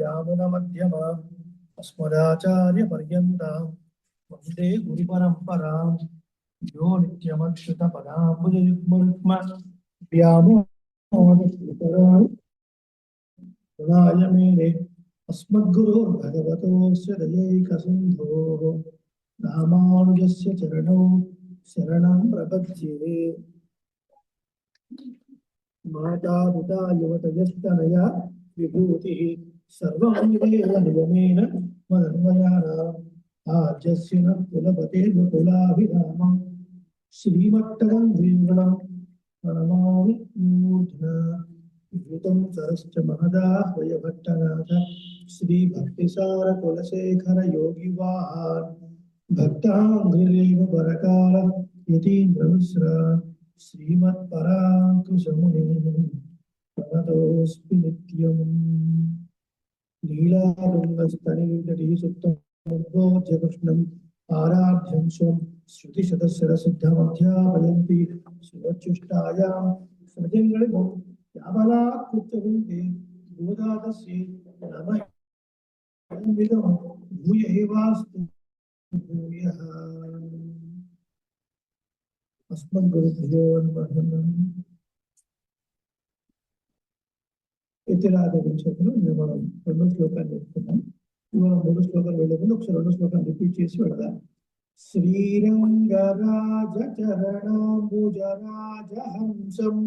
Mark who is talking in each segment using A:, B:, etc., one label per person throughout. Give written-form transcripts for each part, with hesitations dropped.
A: यामुनमध्यमाम् अस्मदाचार्यपर्यन्तां वन्दे गुरुपरम्परां यो नित्यमच्युतपदाम्बुजयुग्मरुक्म व्यामोहतस्तराय मेने अस्मद्गुरोर्भगवतोऽस्य दयैकसिन्धोः रामानुजस्य चरणौ शरणं प्रपद्ये। माता पिता युवतयस्तनया विभूतिः सर्वं नियमेन मदन्वयानाम् आद्यस्य न कुलपतेर्वकुलाभिरामं श्रीमट्टकं भीमणं प्रणमामि मूर्ध्ना विभूतं सरश्च महदाह्वयभट्टनाथ श्रीभक्तिसारकुलशेखर योगिवाहान् भक्ताङ्घ्रिरेव परकाल यतीन्द्रमिश्रान् श्रीमत्पराङ्कुशमुनिं प्रणतोऽस्मि नित्यम्। लीलाभङ्गस्तनिर्जटिसुप्तमुद्बोध्य कृष्णम् आराध्यं स्वं श्रुतिशतशिरसिद्धमध्यापयन्ति सुवच्युष्टायां सृजङ्गलिभं यावलात्कृत्यवन्ते गोदातस्यै नमः भूय एवास्तु भूयः। अस्मद्गुरुभ्यो नमः। ఇతిరాగవింశతిలో మనం రెండో శ్లోకాన్ని చెప్తున్నాం. ఇవాళ మూడు శ్లోకాలు వెళ్ళే ముందు ఒకసారి రెండో శ్లోకాన్ని రిపీట్ చేసి వెళదాం. శ్రీరంగరాజ చరణాంబుజరాజహంసం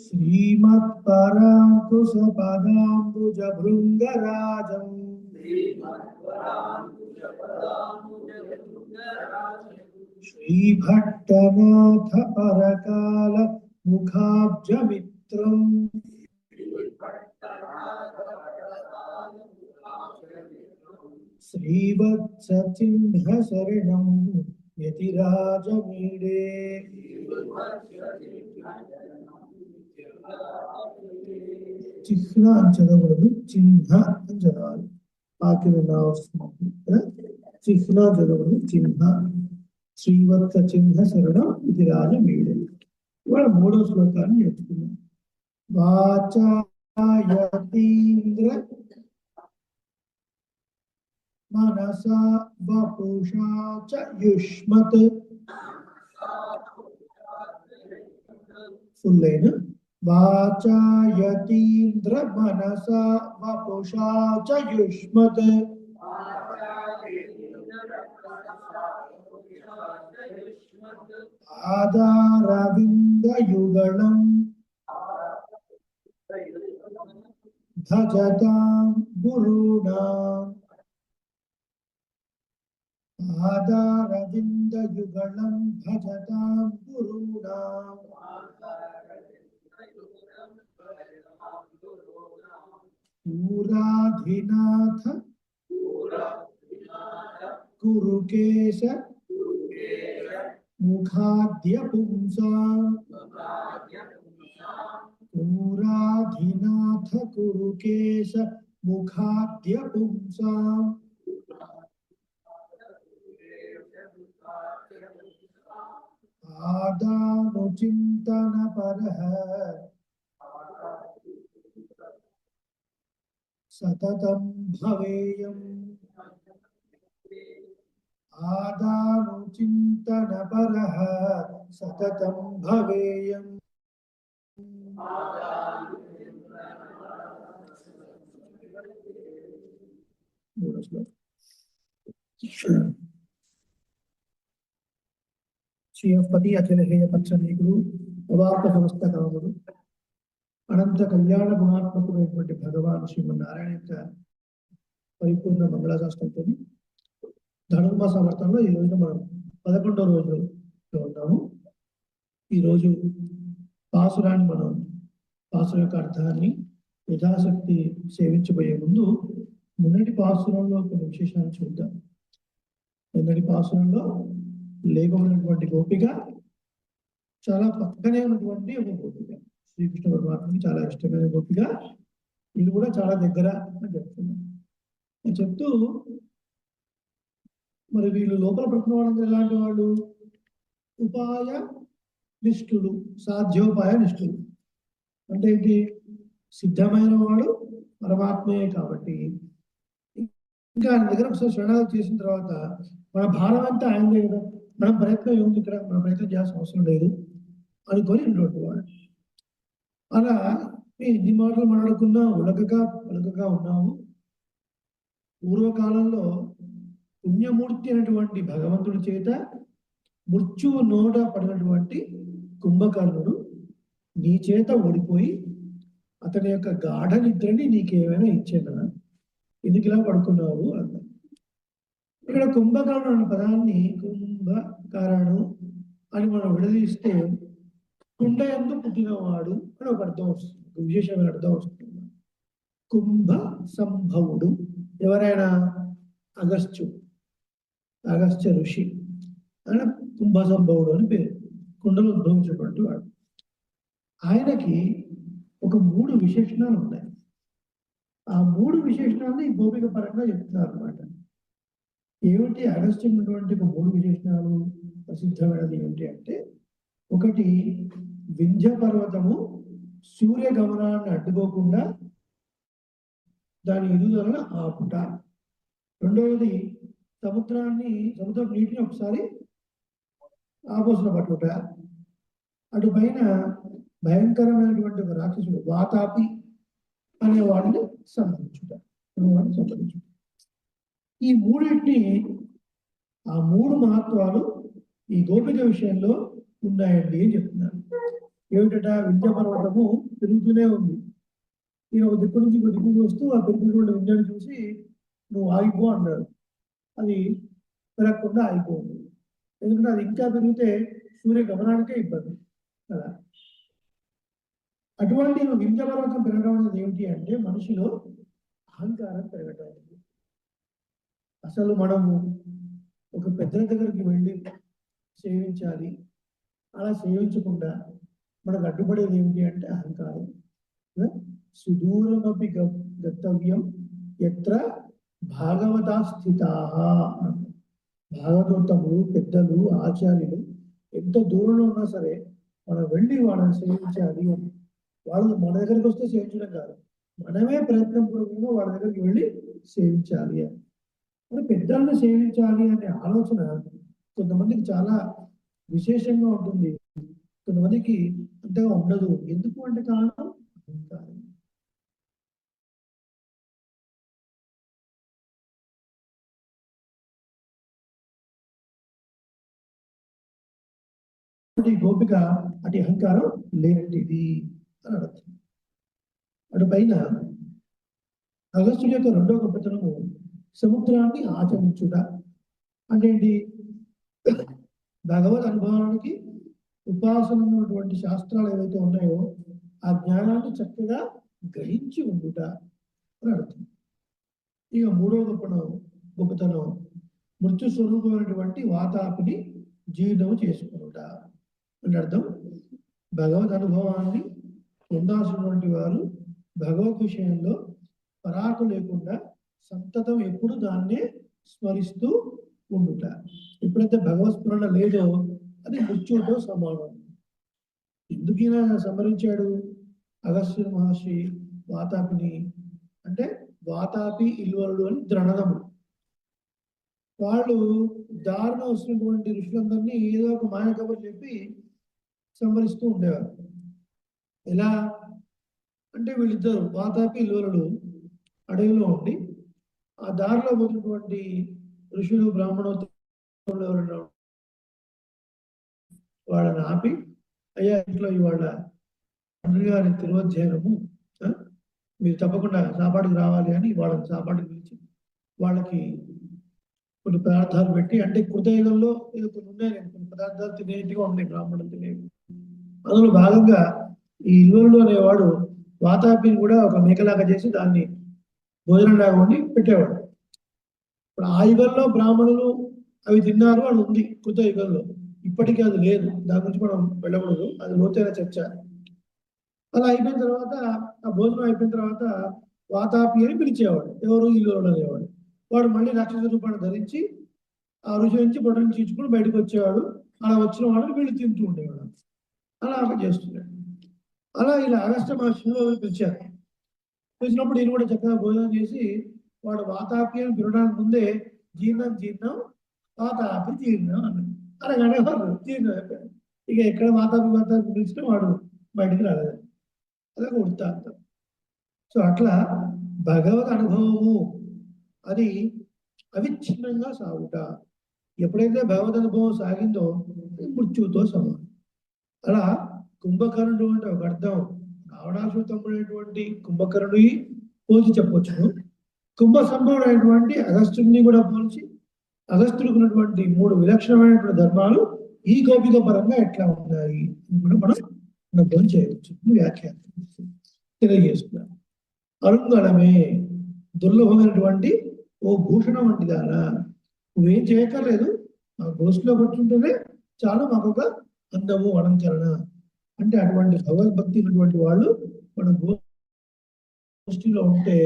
A: శ్రీమత్పరాంకుశ పదాంబుజ భృంగరాజం श्रीभट्टनाथ परकाल मुखाब्जमित्रं श्रीवत्सचिह्न शरणं यतिराजमीडे चिह्न अंचदवरु चिह्न अंचदालु आखिर नाव चिह्न जदवरु चिह्न శ్రీవత్స చిహ్న శరణం ఇది రాజమీడే. ఇవాళ మూడో శ్లోకాన్ని నేర్చుకున్నాం. వాచాయతీంద్ర మనసా వపుషా చ యుష్మత్. Full line. వాచాయతీంద్ర మనసా వపుషా చ యుష్మత్ ఆదారవిందయుగళం భజతాం గురుణాం. ఆదారవిందయుగళం భజతాం గురుణాం. పూరాధినాథ కురుకేశ मुखाद्य पुंसां पूराधिनाथ कुरुकेश मुखाद्य पुंसां आदानुचिन्तन परः सततं भवेयम्. आदानुचिन्तन परः सततं भवेयम्. శ్రీపతి అఖిలహేయ పచ్చనీకుడు అవాప్త సమస్త కాముడు అనంత కళ్యాణ గుణాత్మకుడైనటువంటి భగవాన్ శ్రీమన్నారాయణ యొక్క పరిపూర్ణ మంగళాశాస్త్రంతో ధనుర్మాస వర్తంలో ఈ రోజున మనం 11వ రోజులో ఉన్నాము. ఈరోజు పాసురాన్ని మనం పాసుర యొక్క అర్థాన్ని యథాశక్తి సేవించబోయే ముందు మొన్నటి పాసురంలో కొన్ని విశేషాలు చూద్దాం. మొన్నటి పాసురంలో లేకపోయినటువంటి గోపిక చాలా పక్కనే ఉన్నటువంటి ఒక గోపిక, శ్రీకృష్ణ పరమాత్మకి చాలా ఇష్టమైన గోపిక. ఇది కూడా చాలా దగ్గర అని చెప్తున్నాం. చెప్తూ మరి వీళ్ళు లోపల పడుతున్న వాళ్ళందరూ ఎలాంటి వాళ్ళు? ఉపాయ నిష్ఠులు, సాధ్యోపాయ నిష్ఠులు. అంటే ఏంటి? సిద్ధమైన వాడు పరమాత్మే కాబట్టి ఇంకా ఆయన దగ్గర ఒకసారి శరణాగతి చేసిన తర్వాత మన భారం అంతా ఆయనదే కదా, మన ప్రయత్నం ఏముంది ఇక్కడ, మన ప్రయత్నం చేయాల్సిన అవసరం లేదు అనుకొని ఉన్నటువంటి వాడు. అలా ఇన్ని మాటలు మాట్లాడుకున్నా ఉలకగా పలుకగా ఉన్నాము. పూర్వకాలంలో పుణ్యమూర్తి అయినటువంటి భగవంతుడి చేత మృత్యువు నోట పడినటువంటి కుంభకర్ణుడు నీ చేత ఓడిపోయి అతని యొక్క గాఢ నిద్రని నీకేమైనా ఇచ్చేనా, ఎందుకు ఇలా పడుకున్నావు అన్నారు. ఇక్కడ కుంభకర్ణుడు అనే పదాన్ని కుంభకరణు అని మనం విడదీస్తే కుండ ఎందు పుట్టినవాడు అని ఒక అర్థం వస్తుంది, విశేషమైన అర్థం వస్తుంది. కుంభ సంభవుడు ఎవరైనా అగస్త్య ఋషి ఆయన కుంభ సంభవుడు అని పేరు, కుండలు ఉద్భవించినటువంటి వాడు. ఆయనకి ఒక 3 విశేషణాలు ఉన్నాయి. ఆ 3 విశేషణాలని గోపిక పరంగా చెప్తున్నారు అన్నమాట. ఏమిటి అగస్త్యుడు ఉన్నటువంటి ఒక 3 విశేషణాలు ప్రసిద్ధమైనది ఏమిటి అంటే, ఒకటి వింధ్య పర్వతము సూర్య గమనాన్ని అడ్డుకోకుండా దాని ఎదుగుదలను ఆపుట. రెండవది సముద్ర నీటిని ఒకసారి ఆపోసన పట్టుట. అటు పైన భయంకరమైనటువంటి ఒక రాక్షసుడు వాతాపి అనే వాడిని సంహరించుట. ఈ మూడింటిని, ఆ 3 మహత్వాలు ఈ గోపిక విషయంలో ఉన్నాయండి అని చెప్తున్నారు. ఏమిటట? వింధ్య పర్వతము పెరుగుతూనే ఉంది. ఈయన ఒక దిక్కు నుంచి ఒక దిక్కు వస్తూ ఆ పెరుగుతున్న వింధ్యాన్ని చూసి నువ్వు ఆగిపో అన్నాడు. అది పెరగకుండా ఆగిపోయింది. ఎందుకంటే అది ఇంకా పెరిగితే సూర్య గమనానికే ఇబ్బంది కదా. అటువంటి వింధ్య పర్వతం పెరగడం అనేది ఏమిటి అంటే మనిషిలో అహంకారం పెరగటం. అసలు మనము ఒక పెద్దల దగ్గరికి వెళ్ళి సేవించాలి, అలా సేవించకుండా మనకు అడ్డుపడేది ఏమిటి అంటే అహంకారం. సుదూరమపి గతవ్యం ఎత్ర భాగవతా స్థితా. భాగవతములు, పెద్దలు, ఆచార్యులు ఎంత దూరంలో ఉన్నా సరే మనం వెళ్ళి వాళ్ళని సేవించాలి అని. వాళ్ళు మన దగ్గరికి వస్తే సేవించడం కాదు, మనమే ప్రయత్నపూర్వకంగా వాళ్ళ దగ్గరికి వెళ్ళి సేవించాలి అని. మరి పెద్దలను సేవించాలి అనే ఆలోచన కొంతమందికి చాలా విశేషంగా ఉంటుంది, కొంతమందికి అంతగా ఉండదు. ఎందుకు అంటే కారణం అహంకారం. గోపిక అటు అహంకారం లేనట్టిది అని అర్థం. అటు పైన అగస్త్యుడి యొక్క 2వ గొప్పతనము సముద్రాన్ని ఆచరించుట. అంటే ఏంటి? భగవద్ అనుభవానికి ఉపాసనటువంటి శాస్త్రాలు ఏవైతే ఉన్నాయో ఆ జ్ఞానాన్ని చక్కగా గ్రహించి ఉండుట అని అర్థం. ఇక 3వ గొప్పతనం మృత్యు స్వరూపమైనటువంటి వాతాపిని జీర్ణము చేసుకునుట అని అర్థం. భగవద్ అనుభవాన్ని పొందాల్సినటువంటి వారు భగవద్ విషయంలో పరాకు లేకుండా సంతతం ఎప్పుడు దాన్నే స్మరిస్తూ ఉండుట. ఎప్పుడైతే భగవత్ స్మరణ లేదో అది మృత్యుతో సమానం. ఎందుకైనా సంహరించాడు అగస్త్య మహర్షి వాతాపిని అంటే వాతాపి ఇల్వరుడు అని ద్రణదముడు. వాళ్ళు దారిలో వస్తున్నటువంటి ఋషులందరినీ ఏదో ఒక మాయ కబురు చెప్పి సంహరిస్తూ ఉండేవారు. ఎలా అంటే వీళ్ళిద్దరు వాతాపి ఇల్వరుడు అడవిలో ఉండి ఆ దారిలో పోతున్నటువంటి ఋషులు బ్రాహ్మణోత్తములు ఎవరైనా వాళ్ళని ఆపి, అయ్యా ఇంట్లో ఇవాళ తండ్రి గారి తిరువధ్యయనము, మీరు తప్పకుండా సాపాటుకు రావాలి అని వాళ్ళని సాపాటుకు పిలిచి వాళ్ళకి కొన్ని పదార్థాలు పెట్టి, అంటే కృతయుగంలో ఏదో కొన్ని ఉన్నాయి, కొన్ని పదార్థాలు తినేటిగా ఉన్నాయి బ్రాహ్మణులు తినేవి. అందులో భాగంగా ఈ ఇల్లులు అనేవాడు వాతాపిని కూడా ఒక మేకలాగా చేసి దాన్ని భోజనంలాగా వండి పెట్టేవాడు. ఇప్పుడు ఆ యుగంలో బ్రాహ్మణులు అవి తిన్నారు అని ఉంది కృతయుగంలో. ఇప్పటికీ అది లేదు, దాని గురించి మనం వెళ్ళకూడదు, అది లోతైన చర్చ. అలా అయిపోయిన తర్వాత ఆ భోజనం అయిపోయిన తర్వాత వాతాపి అని పిలిచేవాడు. ఎవరు? ఇల్లు అనేవాడు. వాడు మళ్ళీ రాక్షస రూపాన్ని ధరించి ఆ ఋషి నుంచి బొట్టను చీచుకుని బయటకు వచ్చేవాడు. అలా వచ్చిన వాడు వీళ్ళు తింటూ ఉండేవాడు. అలా చేస్తున్నాడు. అలా ఇలా ఆగస్టు మాసంలో పిలిచారు. పిలిచినప్పుడు ఈయన కూడా చక్కగా భోజనం చేసి వాడు వాతాపి అని పిలవడానికి ముందే జీర్ణం జీర్ణం వాతాపి జీర్ణం అన్నాడు. అనగానే వాడు జీర్ణం అయిపోయాడు. ఇక ఎక్కడ వాతాపి పిలిచినా వాడు బయటికి రాలేదు. అదే వృత్తాంతం. సో అట్లా భగవద్ అనుభవము అది అవిచ్ఛిన్నంగా సాగుట. ఎప్పుడైతే భగవద్ అనుభవం సాగిందో మృత్యువుతో సమానం. అలా కుంభకర్ణుడు అంటే ఒక అర్థం, రావణాసుడు తమ్ముడైనటువంటి కుంభకర్ణుడి పోల్చి చెప్పొచ్చును. కుంభ సంభవుడైనటువంటి అగస్త్యుడిని కూడా పోల్చి అగస్త్యుడికి ఉన్నటువంటి 3 విలక్షణమైనటువంటి ధర్మాలు ఈ గోపిక పరంగా ఎట్లా ఉన్నాయి అని కూడా మనం అనుభవం చేయవచ్చు. వ్యాఖ్యానం తెలియజేస్తున్నాం. అరుంగళమే దుర్లభమైనటువంటి ఓ భూషణం వంటి దానా, నువ్వేం చేయక్కర్లేదు, మా గోష్ఠిలో కూర్చుంటేనే చాలా మాకు ఒక అందము అలంకరణ. అంటే అటువంటి భగవద్భక్తి ఉన్నటువంటి వాళ్ళు మన గోష్ఠిలో ఉంటే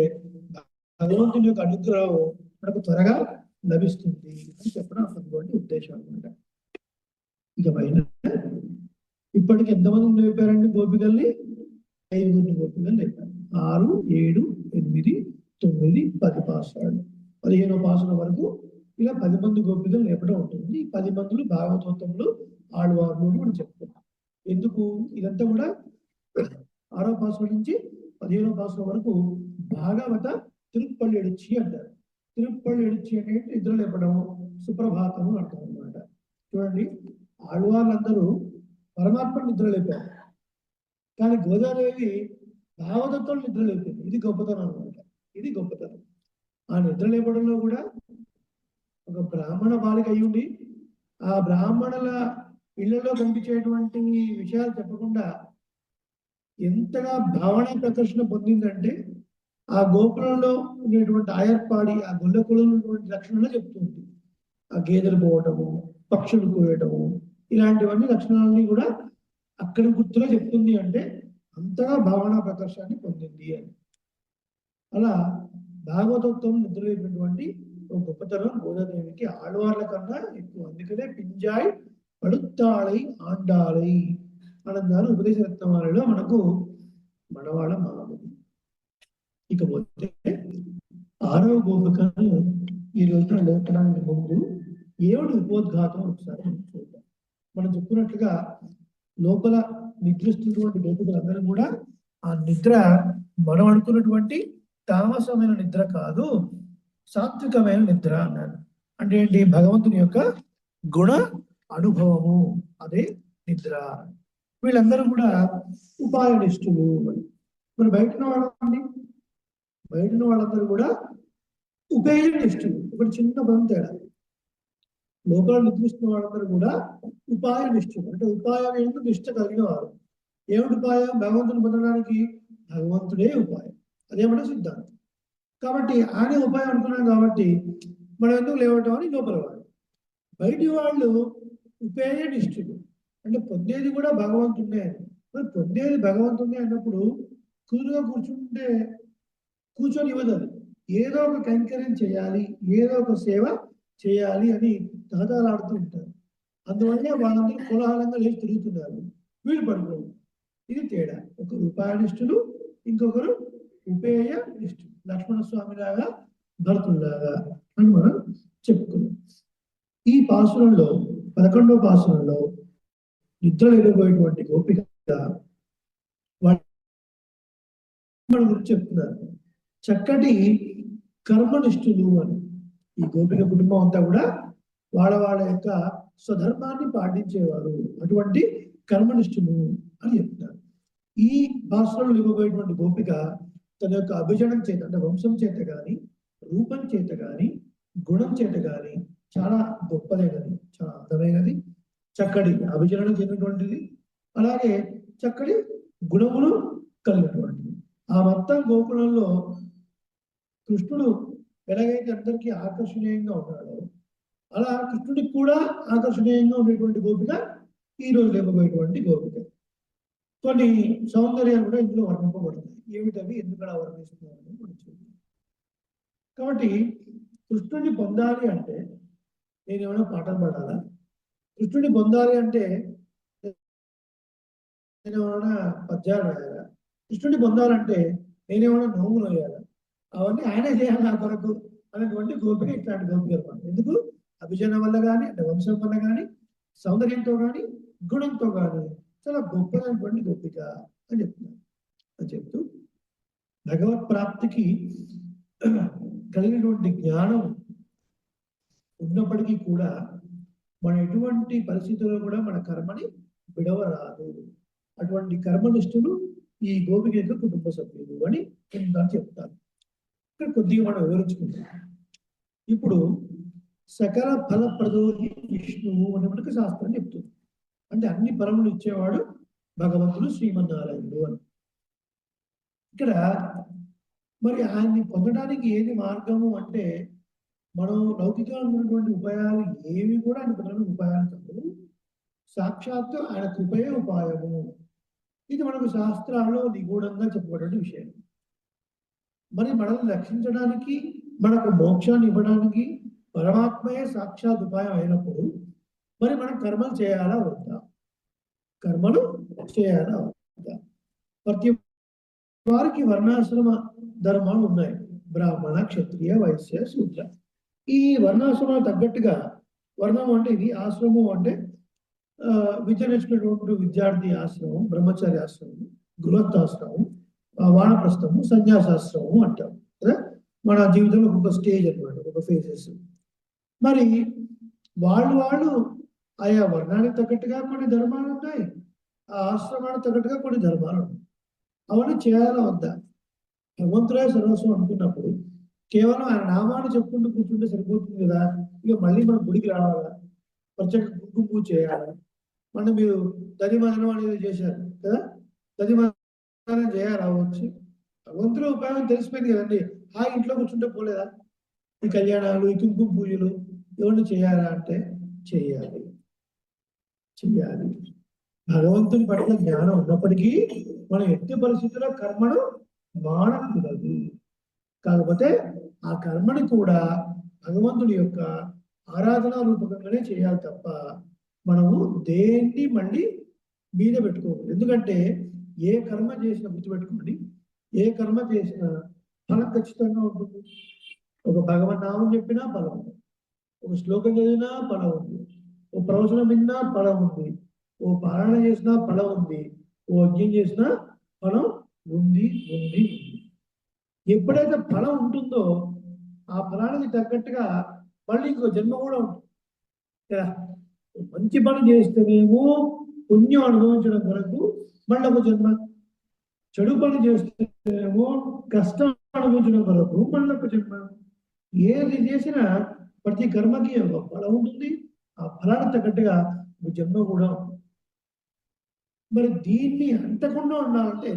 A: భగవంతుని యొక్క అనుగ్రహం మనకు త్వరగా లభిస్తుంది అని చెప్పడం అటువంటి ఉద్దేశం అనమాట. ఇక పైన ఇప్పటికి ఎంతమంది లేపారండి గోపికల్ని? 5 గోపికలు లేపారు. 6, 7, 8, 9, 10 పాసాలు. 15వ పాసుల వరకు ఇలా 10 మంది గోపికలు లేపడం ఉంటుంది. ఈ 10 మందులు భాగవతోత్తములు, ఆళ్వార్లు మనం చెప్పుకున్నాం. ఎందుకు ఇదంతా కూడా 6వ పాసుల నుంచి 15వ పాసుల వరకు భాగవత తిరుప్పల్లి ఎడిచి అంటారు. తిరుప్పల్లి ఎడిచి అంటే నిద్ర లేపడం, సుప్రభాతము అంటారు అనమాట. చూడండి, ఆళ్వార్లందరూ పరమాత్మ నిద్ర లేపారు, కానీ గోదాదేవి భాగవతంతో నిద్ర లేపింది. ఇది గొప్పతనం అనమాట. ఇది గొప్పతనం. ఆ నిద్ర లేపడంలో కూడా ఒక బ్రాహ్మణ బాలిక అయ్యుండి ఆ బ్రాహ్మణుల ఇళ్లలో కనిపించేటువంటి విషయాలు చెప్పకుండా ఎంతగా భావన ప్రకర్షణ పొందిందంటే ఆ గోపురంలో ఉండేటువంటి ఆయర్పాడి ఆ గొల్లకులలో ఉన్నటువంటి లక్షణాలు చెప్తుంది. ఆ గేదెలు పోవటము, పక్షులు కోయటము, ఇలాంటివన్నీ లక్షణాలని కూడా అక్కడి గుర్తులో చెప్తుంది. అంటే అంతగా భావనా ప్రకర్షాన్ని పొందింది అని. అలా భాగవతత్వం నిద్రలేపినటువంటి ఒక గొప్పతనం గోదాదేవికి ఆళ్వార్ల కన్నా ఎక్కువ. అందుకనే పింజాయ్ పడుతాళై ఆండాలై అనందాలు ఉపదేశ రత్నమాలలో మనకు మనవాళ్ళ మామూలు. ఇకపోతే 6వ గోపికను ఈ రోజున లేపడానికి ముందు 7 ఉపోద్ఘాతం ఒకసారి చూద్దాం. మనం చెప్పుకున్నట్లుగా లోపల నిద్రిస్తున్నటువంటి గోపికలందరూ కూడా ఆ నిద్ర మనం అనుకున్నటువంటి తామసమైన నిద్ర కాదు, సాత్వికమైన నిద్ర అన్నారు. అంటే ఏంటి? భగవంతుని యొక్క గుణ అనుభవము, అదే నిద్ర. వీళ్ళందరూ కూడా ఉపాయనిష్ఠులు. మరి బయటన వాళ్ళండి, బయటన వాళ్ళందరూ కూడా ఉపేయనిష్ఠులు. ఒకటి చిన్న పదం తేడా. లోపల నిద్రిస్తున్న వాళ్ళందరూ కూడా ఉపాయనిష్ఠులు. అంటే ఉపాయం ఏంటో నిష్ఠ కలిగిన వారు. ఏమిటి ఉపాయం? భగవంతుని పొందడానికి భగవంతుడే ఉపాయం. అదే మన సిద్ధాంతం. కాబట్టి ఆయన ఉపాయం అనుకున్నాం కాబట్టి మనం ఎందుకు లేవటం అని లోపల వాళ్ళు. బయటి వాళ్ళు ఉపేయనిష్ఠులు, అంటే పొందేది కూడా భగవంతుడే. మరి పొందేది భగవంతుడే అన్నప్పుడు కుదురుగా కూర్చొని ఇవ్వదు. ఏదో ఒక కైంకర్యం చేయాలి, ఏదో ఒక సేవ చేయాలి అని తహతలాడుతూ ఉంటారు. అందువల్ల వాళ్ళందరూ కోలాహలంగా లేచి తిరుగుతున్నారు, వీళ్ళు పడుకోరు. ఇది తేడా. ఒకరు ఉపాయనిష్ఠులు, ఇంకొకరు ఉపేయ నిష్ఠులు. లక్ష్మణస్వామిలాగా, భరతుల్లాగా అని మనం చెప్పుకున్నాం. ఈ పాసురంలో 11వ పాసురంలో నిద్ర లేకపోయేటువంటి గోపిక మన గురించి చెప్తున్నారు. చక్కటి కర్మనిష్ఠులు అని. ఈ గోపిక కుటుంబం అంతా కూడా వాళ్ళ యొక్క స్వధర్మాన్ని పాటించేవారు, అటువంటి కర్మనిష్ఠులు అని చెప్తున్నారు. ఈ భాషలో ఇవ్వబోయేటువంటి గోపిక తన యొక్క అభిజనం చేత, అంటే వంశం చేత గాని, రూపం చేత గాని, గుణం చేత గాని చాలా గొప్పదైనది, చాలా అందమైనది, చక్కటి అభిజనం చెందినటువంటిది, అలాగే చక్కటి గుణములు కలిగినటువంటిది. ఆ మొత్తం గోకులంలో కృష్ణుడు ఎలాగైతే అందరికీ ఆకర్షణీయంగా ఉన్నాడో అలా కృష్ణుడికి కూడా ఆకర్షణీయంగా ఉండేటువంటి గోపిక ఈ రోజు లేకపోయేటువంటి గోపిక. కొన్ని సౌందర్యాలు కూడా ఇందులో వర్ణింపబడుతుంది. ఏమిటవి, ఎందుకు అలా వర్ణిస్తున్నారని మనం చూద్దాం. కాబట్టి కృష్ణుడిని పొందాలి అంటే నేను ఏమైనా పాటలు పాడాలా? కృష్ణుడిని పొందాలి అంటే నేనేమైనా పద్యాలు రాయాలా, కృష్ణుడిని పొందాలంటే నేనేమైనా నోములు వేయాలా, అవన్నీ ఆయనే చేయాలి నా కొరకు అనేటువంటి గోపిక ఇట్లాంటి గోపిక అనమాట. ఎందుకు? అభిజనం వల్ల కానీ, అంటే వంశం వల్ల కానీ, సౌందర్యంతో కానీ, గుణంతో కానీ చాలా గొప్పదైనటువంటి గోపిక అని చెప్తున్నారు. అని చెప్తూ భగవత్ ప్రాప్తికి కలిగినటువంటి జ్ఞానం ఉన్నప్పటికీ కూడా మన ఎటువంటి పరిస్థితుల్లో కూడా మన కర్మని విడవరాదు. అటువంటి కర్మనిష్ఠులు ఈ గోపిక యొక్క కుటుంబ సభ్యులు అని నేను చెప్తాను. ఇక్కడ కొద్దిగా మనం వివరించుకుంటాం. ఇప్పుడు సకల ఫలప్రదోహి విష్ణువు అని మనకు శాస్త్రం చెప్తుంది. అంటే అన్ని ఫలములు ఇచ్చేవాడు భగవంతుడు శ్రీమన్నారాయణుడు అని. ఇక్కడ మరి ఆయన్ని పొందడానికి ఏది మార్గము అంటే, మనం లౌకికమైనటువంటి ఉపాయాలు ఏవి కూడా ఆయన పొందడానికి ఉపాయాలు కాదు, సాక్షాత్తు ఆయన కృపయే ఉపాయము. ఇది మనకు శాస్త్రాల్లో నిగూఢంగా చెప్పబడిన విషయం. మరి మనల్ని రక్షించడానికి, మనకు మోక్షాన్ని ఇవ్వడానికి పరమాత్మయే సాక్షాత్ ఉపాయం అయినప్పుడు మరి మనం కర్మలు చేయాలా వద్దా? కర్మలు చేయాలా వద్దా? ప్రతి వారికి వర్ణాశ్రమ ధర్మాలు ఉన్నాయి. బ్రాహ్మణ, క్షత్రియ, వైశ్య, శూద్ర. ఈ వర్ణాశ్రమాలు తగ్గట్టుగా, వర్ణం అంటే ఇది, ఆశ్రమం అంటే విద్య నేర్చుకునేటువంటి విద్యార్థి ఆశ్రమం, బ్రహ్మచారి ఆశ్రమం, గృహస్థాశ్రమం, వానప్రస్థము, సన్యాసాశ్రమం అంటాం కదా. మన జీవితంలో ఒక స్టేజ్ అనమాట, ఒక ఫేజెస్. మరి వాళ్ళు ఆయా వర్ణానికి తగ్గట్టుగా కొన్ని ధర్మాలు ఉన్నాయి, ఆ ఆశ్రమానికి తగ్గట్టుగా కొన్ని ధర్మాలు ఉన్నాయి. అవన్నీ చేయాలా వద్దా? భగవంతుడే సర్వస్వం అనుకున్నప్పుడు కేవలం ఆయన నామాన్ని చెప్పుకుంటూ కూర్చుంటే సరిపోతుంది కదా. ఇక మళ్ళీ మనం గుడికి రావాలా, ప్రత్యేక కుంకుమ పూజ చేయాలా? మనం మీరు దధిమదనం అనేది చేశారు కదా, దధిమదనం చేయాలా వచ్చి? భగవంతుడు ఉపాయం తెలిసిపోయింది కదండి. ఆ ఇంట్లో కూర్చుంటే పోలేదా? ఈ కళ్యాణాలు, ఈ కుంకుమ పూజలు ఎవరిని చేయాలా అంటే చెయ్యాలి. భగవంతుని పట్ల జ్ఞానం ఉన్నప్పటికీ మనం ఎట్టి పరిస్థితుల్లో కర్మను మానకూడదు. కాకపోతే ఆ కర్మని కూడా భగవంతుడి యొక్క ఆరాధనా రూపకంగానే చేయాలి తప్ప మనము దేన్ని మళ్ళీ మీద పెట్టుకోకూడదు. ఎందుకంటే ఏ కర్మ చేసినా గుర్తుపెట్టుకోండి, ఏ కర్మ చేసినా ఫలం ఖచ్చితంగా ఉంటుంది. ఒక భగవన్నామం చెప్పినా ఫలం ఉంది, ఒక శ్లోకం చదివినా ఫలం ఉంది, ఓ ప్రవచనం విన్నా ఫలం ఉంది, ఓ పారాయణ చేసినా ఫలం ఉంది, ఓ యజ్ఞం చేసినా ఫలం ఉంది. ఎప్పుడైతే ఫలం ఉంటుందో ఆ ఫలానికి తగ్గట్టుగా మళ్ళీ ఇంకో జన్మ కూడా ఉంటుంది కదా. మంచి పని చేస్తేనేమో పుణ్యం అనుభవించడం కొరకు మళ్ళీ ఒక జన్మ, చెడు పని చేస్తేనేమో కష్టం అనుభవించడం కొరకు మళ్ళీ ఒక జన్మ. ఏది చేసినా ప్రతి కర్మకి ఒక ఫలం ఉంటుంది, ఆ ఫలానికి తగ్గట్టుగా ఒక జన్మ కూడా ఉంటుంది. మరి దీన్ని అంటకుండా ఉండాలంటే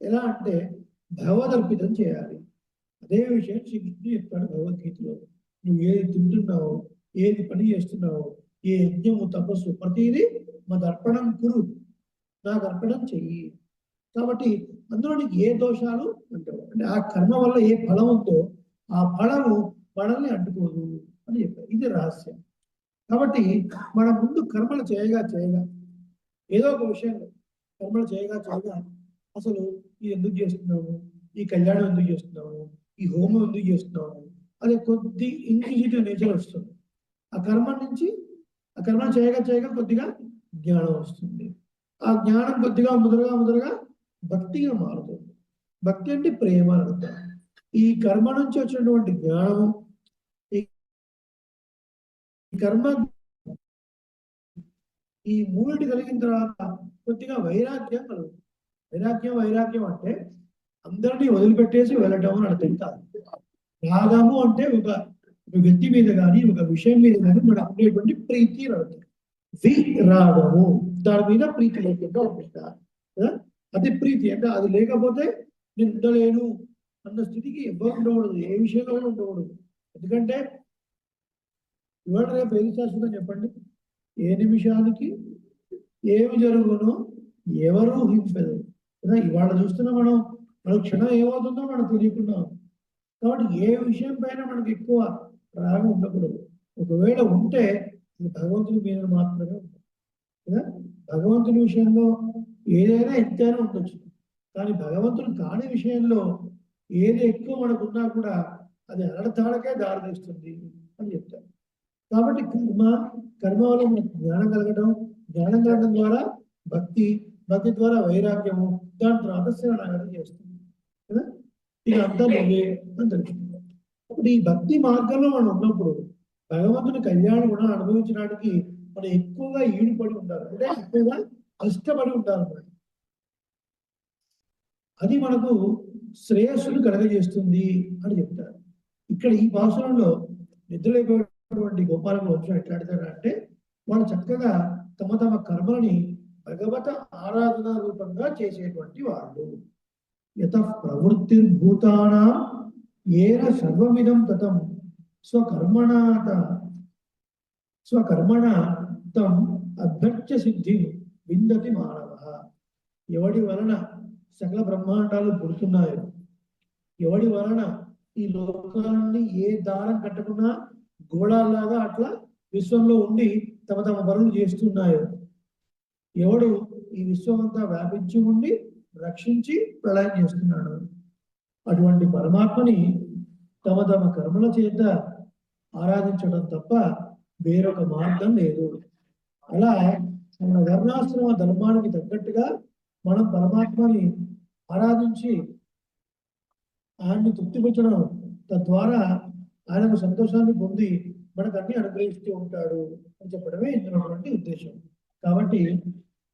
A: ఎలా అంటే భగవదర్పితం చేయాలి. అదే విషయం శ్రీకృష్ణుడు చెప్తాడు భగవద్గీతలో. నువ్వు ఏది తింటున్నావు, ఏది పని చేస్తున్నావు, ఏ యజ్ఞము, తపస్సు, ప్రతిదీ మదర్పణం కురు, నాకు అర్పణం చెయ్యి. కాబట్టి అందులో నీకు ఏ దోషాలు అంటావు అంటే ఆ కర్మ వల్ల ఏ ఫలం ఉందో ఆ ఫలము మనల్ని అంటుకోదు అని చెప్పారు. ఇది రహస్యం. కాబట్టి మన ముందు కర్మలు చేయగా ఏదో ఒక విషయంలో కర్మలు చేయగా అసలు ఇది ఎందుకు చేస్తున్నాము, ఈ కళ్యాణం ఎందుకు చేస్తున్నాము, ఈ హోమం ఎందుకు చేస్తున్నాము, అదే కొద్ది ఇంక్విజిటివ్ నేచర్ వస్తుంది. ఆ కర్మ చేయగా కొద్దిగా జ్ఞానం వస్తుంది. ఆ జ్ఞానం కొద్దిగా ముదరగా భక్తిగా మారుతుంది. భక్తి అంటే ప్రేమ అని అర్థం. ఈ కర్మ నుంచి వచ్చినటువంటి జ్ఞానము, ఈ కర్మ, ఈ మూడిటి కలిగిన తర్వాత కొద్దిగా వైరాగ్యం కలుగుతుంది. వైరాగ్యం అంటే అందరినీ వదిలిపెట్టేసి వెళ్ళటం అని అర్థం కాదు. రాగము అంటే ఒక వ్యక్తి మీద కానీ, ఒక విషయం మీద కానీ మనకు ఉండేటువంటి ప్రీతి అర్థం. విరాగము, దాని మీద ప్రీతి లేకుండా ఉంటారు. అది ప్రీతి అంటే అది లేకపోతే నేను ఉండలేను అన్న స్థితికి ఎవరు ఉండకూడదు, ఏ విషయంలో కూడా ఉండకూడదు. ఎందుకంటే ఇవాళ రేపు ఏది శాశ్వతం చెప్పండి? ఏ నిమిషానికి ఏమి జరుగునో ఎవరు ఊహించలేదు కదా. ఇవాళ చూస్తున్నా మన క్షణం ఏమవుతుందో మనకు తెలియకుండా. కాబట్టి ఏ విషయం పైన మనకు ఎక్కువ రాగం ఉండకూడదు. ఒకవేళ ఉంటే భగవంతుని మీద మాత్రమే ఉంటుంది కదా. భగవంతుని విషయంలో ఏదైనా ఎంతైనా ఉండొచ్చు. కానీ భగవంతుడు కాని విషయంలో ఏది ఎక్కువ మనకున్నా కూడా అది అనర్థాలకే దారితీస్తుంది అని చెప్తారు. కాబట్టి కర్మ వల్ల మనకు జ్ఞానం కలగడం, జ్ఞానం కలగడం ద్వారా భక్తి, భక్తి ద్వారా వైరాగ్యము, దాని తర్వాత శరణాగతి చేస్తుంది కదా. ఇక అంతా నువ్వే అని తెలుసుకుంటాం. అప్పుడు ఈ భక్తి మార్గంలో మనం ఉన్నప్పుడు భగవంతుని కళ్యాణ గుణం అనుభవించడానికి మనం ఎక్కువగా ఈడుపడి ఉండాలి, అంటే ఎక్కువగా కష్టపడి ఉండాలన్నమాట. అది మనకు శ్రేయస్సును కలగజేస్తుంది అని చెప్తారు. ఇక్కడ ఈ భాషలలో నిద్రలేకపోయినటువంటి గోపాలకు వంశం ఎట్లాడతారంటే వాళ్ళు చక్కగా తమ తమ కర్మలని భగవత ఆరాధన రూపంగా చేసేటువంటి వాళ్ళు. యత ప్రవృత్తిర్భూతానాం ఏన సర్వమిదం తతం స్వకర్మణాత స్వకర్మణ తం అభ్యర్చ్య సిద్ధి విందతి మానవ. ఎవడి వలన సకల బ్రహ్మాండాలు పుడుతున్నాయో, ఎవడి వలన ఈ లోకాన్ని ఏ దారం కట్టకున్నా గోళాలాగా అట్లా విశ్వంలో ఉండి తమ తమ పనులు చేస్తున్నాయో, ఎవడు ఈ విశ్వం అంతా వ్యాపించి ఉండి రక్షించి ప్రళయం చేస్తున్నాడు, అటువంటి పరమాత్మని తమ తమ కర్మల చేత ఆరాధించడం తప్ప వేరొక మార్గం లేదు. అలా మన వర్ణాశ్రమ ధర్మానికి తగ్గట్టుగా మనం పరమాత్మని ఆరాధించి ఆయన్ని తృప్తిపరచడం, తద్వారా ఆయనకు సంతోషాన్ని పొంది మనకు అన్ని అనుగ్రహిస్తూ ఉంటాడు అని చెప్పడమే ఇందులో ఉద్దేశం. కాబట్టి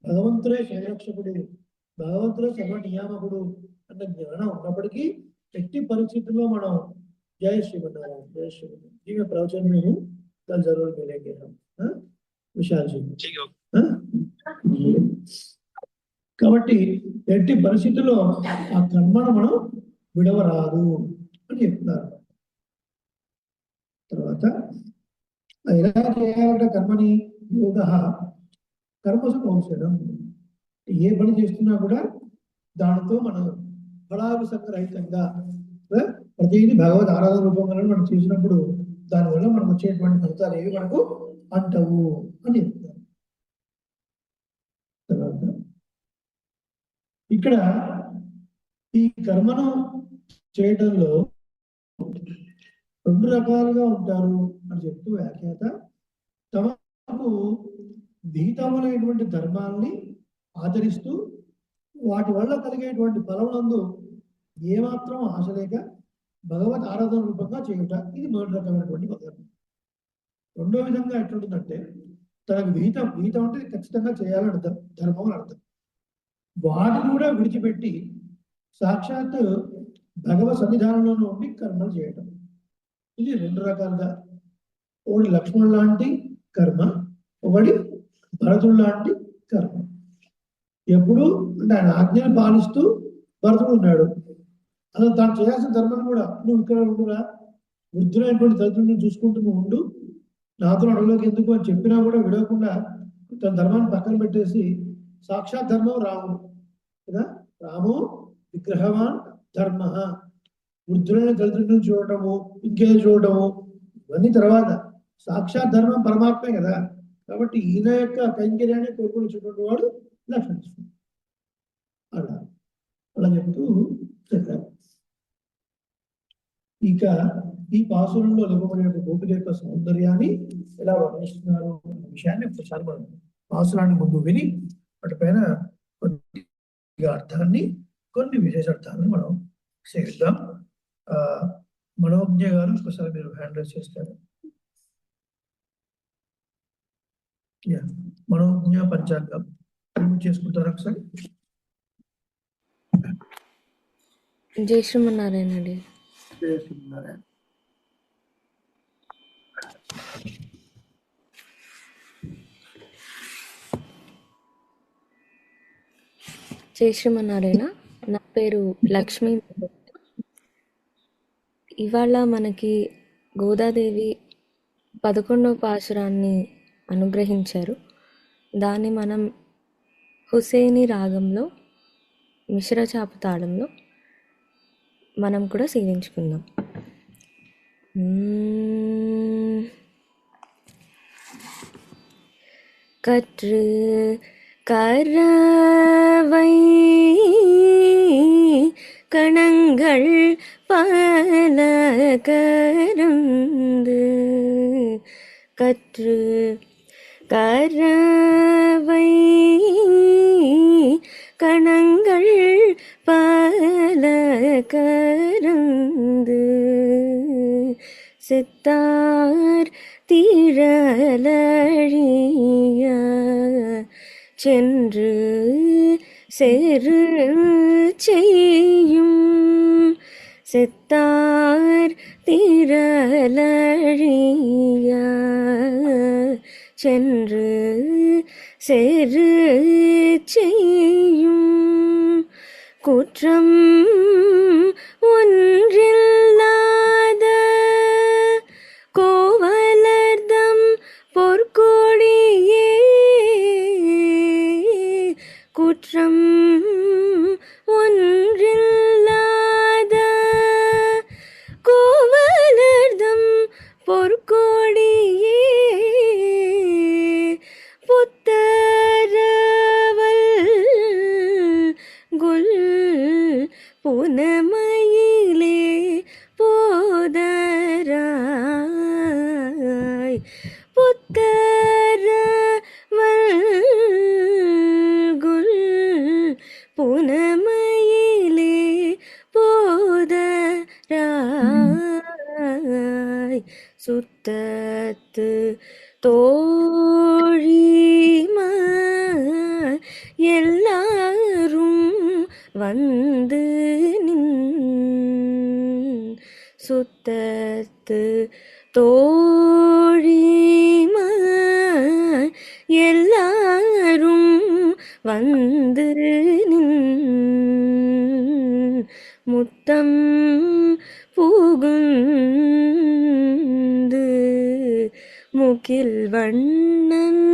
A: భగవంతుడే సంరక్షకుడు, భగవంతుడే సర్వ నియామకుడు అన్న జ్ఞానం ఉన్నప్పటికీ ఎట్టి పరిస్థితుల్లో మనం జయ శ్రీమన్నారాయణ, జయ శ్రీమన్నారాయణ జీవ ప్రవచన में कल जरूर मिलेंगे हम, విశాల్ జీ. కాబట్టి ఎట్టి పరిస్థితుల్లో ఆ కర్మను మనం విడవరాదు అని చెప్తున్నారు. తర్వాత ఎలా చేయాలంటే కర్మని యోగ కర్మసు కౌశలం. ఏ పని చేస్తున్నా కూడా దానితో మనం ఫలాభిసంగరహితంగా ప్రతిదీ భగవద్ ఆరాధన రూపంగా మనం చేసినప్పుడు దానివల్ల మనకు వచ్చేటువంటి ఫలితాలు ఏవి మనకు అంటవు అని చెప్తారు. తర్వాత ఇక్కడ ఈ కర్మను చేయడంలో రెండు రకాలుగా ఉంటారు అని చెప్తూ వ్యాఖ్యాత తమకు విహితములైనటువంటి ధర్మాల్ని ఆచరిస్తూ వాటి వల్ల కలిగేటువంటి ఫలమునందు ఏమాత్రం ఆశ లేక భగవత్ ఆరాధన రూపంగా చేయుట, ఇది మొదటి రకమైనటువంటి పదార్థం. రెండో విధంగా ఎట్లుంటుందంటే తనకు విహితం అంటే ఖచ్చితంగా చేయాలని అర్థం, ధర్మం అని అర్థం. వాటిని కూడా విడిచిపెట్టి సాక్షాత్ భగవత్ సన్నిధానంలో ఉండి కర్మలు చేయటం, ఇది రెండు రకాలుగా. ఒకటి లక్ష్మణుడు లాంటి కర్మ, ఒకటి భరతుడు లాంటి కర్మ. ఎప్పుడు అంటే ఆయన ఆజ్ఞను పాలిస్తూ భరతుడు ఉన్నాడు, అసలు తాను చేయాల్సిన ధర్మం కూడా నువ్వు ఇక్కడ ఉండురా, వృద్ధులైనటువంటి దళితులను చూసుకుంటూ నువ్వు ఉండు, నాతో అడవులోకి ఎందుకు అని చెప్పినా కూడా విడవకుండా తన ధర్మాన్ని పక్కన పెట్టేసి సాక్షాత్ ధర్మం రాముడు కదా. రాము విగ్రహవాన్ ధర్మ, వృద్ధులైన దళితులను చూడటము, ఇంకేదో చూడటము ఇవన్నీ తర్వాత. సాక్షాత్ ధర్మం పరమాత్మే కదా. కాబట్టి ఈయన యొక్క కైంకర్యాన్ని కోరుకునేటువంటి వాడు లక్ష్మణుడు. అలా అలా చెప్తూ చెప్పారు. ఇక ఈ పాసురంలో లేకపోతే గోపిక యొక్క సౌందర్యాన్ని ఎలా వర్ణిస్తున్నారు అనే విషయాన్ని ఒకసారి మనం పాసురాన్ని ముందు విని వాటిపైన కొన్ని అర్థాన్ని, కొన్ని విశేషార్థాలను మనం సేవిద్దాం. మనోజ్ఞ గారు ఒకసారి మీరు హ్యాండ్ రైజ్ చేస్తారు. మనోజ్ఞ పంచాంగం చేసుకుంటారు ఒకసారి.
B: జై శ్రీమన్నారాయణ అండి.
A: జై శ్రీమన్నారాయణ.
B: జై శ్రీమన్నారాయణ. నా పేరు లక్ష్మీ. ఇవాళ మనకి గోదాదేవి 11వ పాశురాన్ని అనుగ్రహించారు. దాన్ని మనం హుసేని రాగంలో మిశ్రచాపు తాళంలో మనం కూడా సేవించుకుందాం. கற்று கரவ கணங்கள் பல கரந்து கற்று கரவை கணங்கள் பல கரந்து செத்தார் திரளழிய சென்று செரு செய்யும் செத்தார் திரளழிய சென்று செரு செய்யும் குற்றம் ஒன்றில்லாத கோவலர்தம் பொற்கொடியே குற்றம் ஒன்றில்லாத கோவலர்தம் பொற்கொடியே புத்தரவல் குல் புனமயிலே போதராய் புத்தரவல் குல் புனமயிலே போதராய் சுத்தத்து தோழிம எல்லாரும் வந்து நின் சுத்தத்து தோழிம எல்லாரும் வந்து நின் முத்தம் புகுந்து முகில் வண்ணன்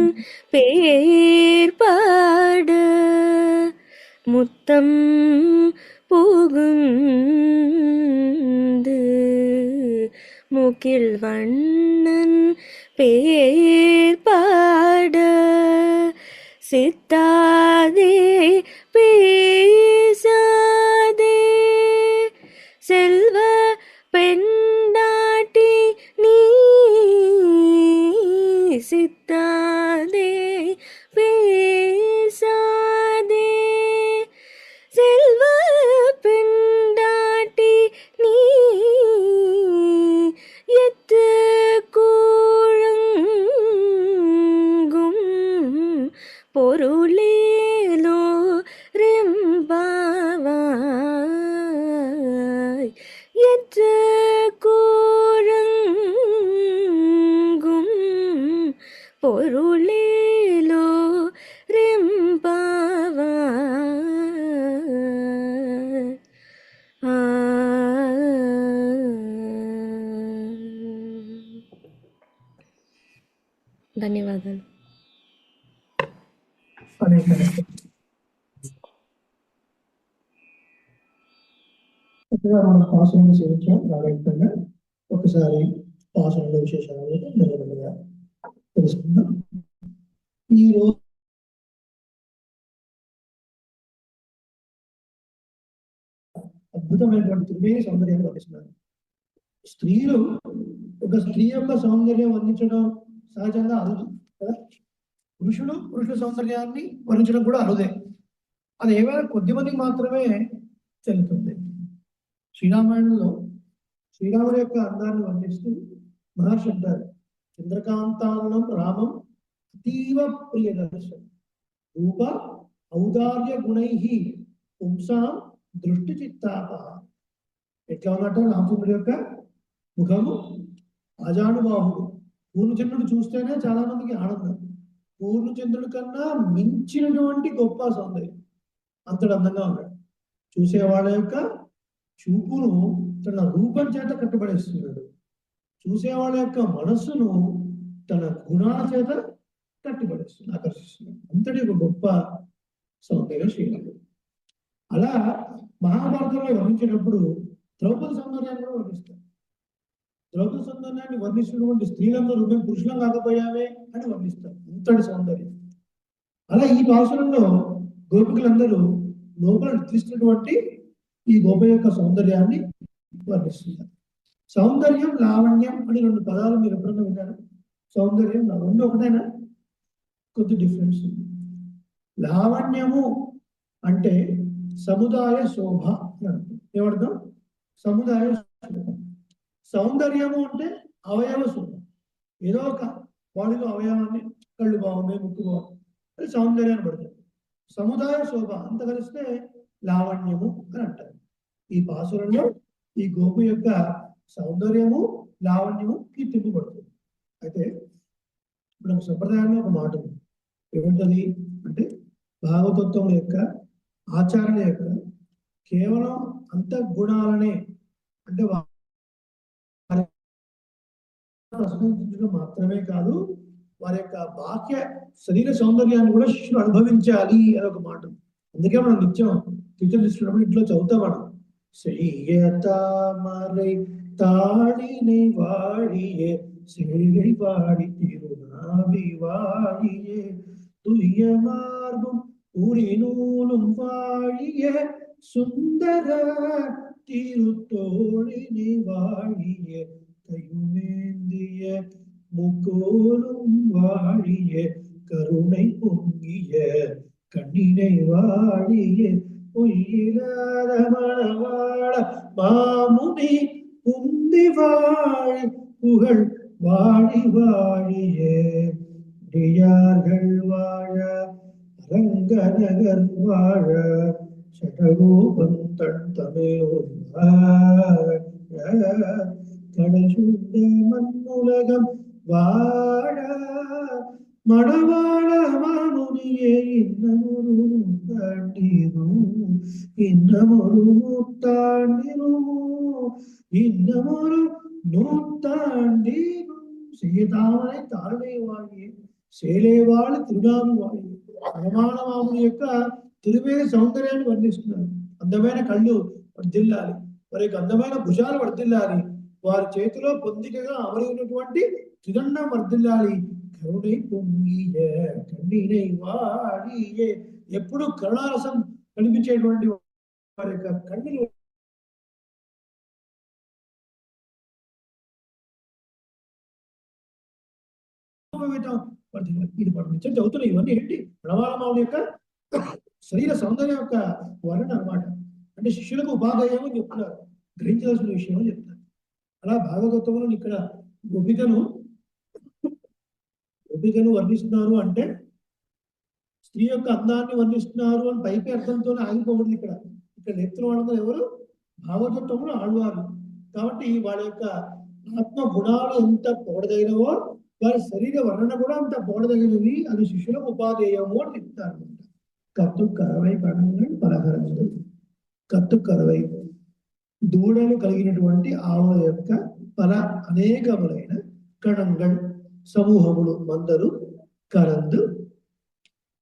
B: பேர் பாட முத்தம் புகுந்து முகில் வண்ணன் பேர் பாட சித்தாதே பேசாதே செல்வ பெண்டாட்டி நீ சித்தாதே பேசாதே செல்வ பெண்டாட்டி நீ எத்து கூழங்கும் பொருளேலோ ரெம்பாவாய் எத்து கூழங்கும் பொருளேலோ ரெம்பாவாய் ధన్యవాదాలు.
A: అనేక మనం పాసనలు చేయించాం నాగరికంగా ఒకసారి పాసనల విశేషాలు మెల్లమెల్లగా తెలుసుకుందాం. ఈ రోజు అద్భుతమైనటువంటి త్రివేణి సౌందర్యాన్ని వర్ణిస్తున్నారు. స్త్రీలు ఒక స్త్రీ యొక్క సౌందర్యం వర్ణించడం సహజంగా అరుదు కదా. పురుషుల సౌందర్యాన్ని వర్ణించడం కూడా అరుదే. అది ఏమైనా కొద్ది మందికి మాత్రమే చెల్లుతుంది. శ్రీరామాయణంలో శ్రీరాముడి యొక్క అందాన్ని వర్ణిస్తూ మహర్షి అంటారు, చంద్రకాంతానం రామం అతీవ ప్రియదర్శనం రూప ఔదార్య గుణై పుంసాం దృష్టి చిత్తాప. ఎట్లా ఉన్నట్టు రామచంద్రుడి యొక్క ముఖము ఆజానుబాహుడు. పూర్ణచంద్రుడు చూస్తేనే చాలా మందికి ఆనందం. పూర్ణచంద్రుడి కన్నా మించినటువంటి గొప్ప సౌందర్యం. అంతటి అందంగా ఉన్నాడు. చూసేవాళ్ళ యొక్క చూపును తన రూపం చేత కట్టుబడేస్తున్నాడు. చూసేవాళ్ళ యొక్క మనస్సును తన గుణాల చేత కట్టుబడేస్తుంది, ఆకర్షిస్తున్నాడు. అంతటి ఒక గొప్ప సౌందర్యం శ్రీరాముడు. అలా మహాభారతంలో వర్ణించేటప్పుడు ద్రౌపది సౌందర్యాన్ని కూడా వర్ణిస్తారు. ద్రౌపది సౌందర్యాన్ని వర్ణిస్తున్నటువంటి స్త్రీలందరూ మేము పురుషులం కాకపోయామే అని వర్ణిస్తారు. అంతటి సౌందర్యం. అలా ఈ భాషలలో గోపికలందరూ లోపల నిద్రిస్తున్నటువంటి ఈ గోప యొక్క సౌందర్యాన్ని వర్ణిస్తున్నారు. సౌందర్యం లావణ్యం అని రెండు పదాలు మీరు ఎప్పుడన్నా విన్నారు? సౌందర్యం రెండు ఒకటేనా? కొద్ది డిఫరెన్స్ ఉంది. లావణ్యము అంటే సముదాయ శోభ అని అర్థం. ఏమర్థం? సముదాయ శోభ. సౌందర్యము అంటే అవయవ శోభ. ఏదో ఒక బాడీలో అవయవాన్ని, కళ్ళు బాగున్నాయి, ముక్కు బాగుంది, అది సౌందర్యాన్ని పడుతుంది. సముదాయ శోభ అంత కలిస్తే లావణ్యము అని అంటారు. ఈ పాసురంలో ఈ గోపు యొక్క సౌందర్యము లావణ్యము కీర్తింపబడుతుంది. అయితే ఇప్పుడు సంప్రదాయంలో ఒక మాట ఉంది. ఏమిటది అంటే భాగవతత్వం యొక్క ఆచరణ యొక్క కేవలం అంత గుణాలనే అంటే ప్రశంసించడం మాత్రమే కాదు, వారి యొక్క బాహ్య శరీర సౌందర్యాన్ని కూడా శిష్యులు అనుభవించాలి అని ఒక మాట. అందుకే మనం నిత్యం కీర్తన తీసుకున్నప్పుడు ఇంట్లో చదువుతాం మనం. செய்யத்தாமரை தாளினை வாழியே சிலை வாழி திருநாவி வாழியே துய்ய மார்பும் உரிநூலும் வாழிய சுந்தர திருத்தோழினை வாழிய கையுமேந்திய முக்கோலும் வாழிய கருணை பொங்கிய கண்ணினை வாழிய பொய்யிலாத மணவாள மாமுனி உந்தி வாழி புகழ் வாழி வாழியே டியார்கள் வாழ அரங்கநகர் வாழ சடகோபன் தன் தமிழ் கடல் சுண்ட மண்ணுலகம் வாழ மணவாள மாமுனியே இன்னமொரு நூத்தாண்டிரும் సీతామణి తారలే వాడి శేలేవాళ్ళు తిరునాము వాడి మణవాళ మాముని యొక్క తిరుమేని సౌందర్యాన్ని వర్ణిస్తున్నారు. అందమైన కళ్ళు వర్ధిల్లాలి, వారి యొక్క అందమైన భుజాలు వర్ధిల్లాలి, వారి చేతిలో పొందికగా అమరి ఉన్నటువంటి త్రిదండం వర్ధిల్లాలి. కరుణై పొంగియ కన్నీనై వాడియే, ఎప్పుడు కరుణారసం కనిపించేటువంటి వారి యొక్క కన్నీరు ఇది పండించడం చదువుతున్నాయి. ఇవన్నీ ఏంటి? ప్రణవాళమావుని యొక్క శరీర సౌందర్యం యొక్క వర్ణన అనమాట. అంటే శిష్యులకు ఉపాధేయం అని చెప్తున్నారు, గ్రహించాల్సిన విషయం అని చెప్తున్నారు. అలా భాగవతంలో ఇక్కడ గోపికను వర్ణిస్తున్నారు అంటే స్త్రీ యొక్క అందాన్ని వర్ణిస్తున్నారు అని పైకి అర్థంతో ఆగిపోకూడదు. ఇక్కడ నేత్రం వాళ్ళందరూ ఎవరు? భాగవతంలో ఆడవారు. కాబట్టి వాళ్ళ యొక్క ఆత్మ గుణాలు ఎంత పొగడదగినవో వారి శరీర వర్ణన కూడా అంత పొగడదగినవి. అది శిష్యులకు ఉపాధేయము అని చెప్తారు. కత్తు కరవై కణంగా పలకరించదు. కత్తు కరవై దూడలు కలిగినటువంటి ఆవుల యొక్క పల అనేకములైన కణంగల్ సమూహములు మందరు కరందు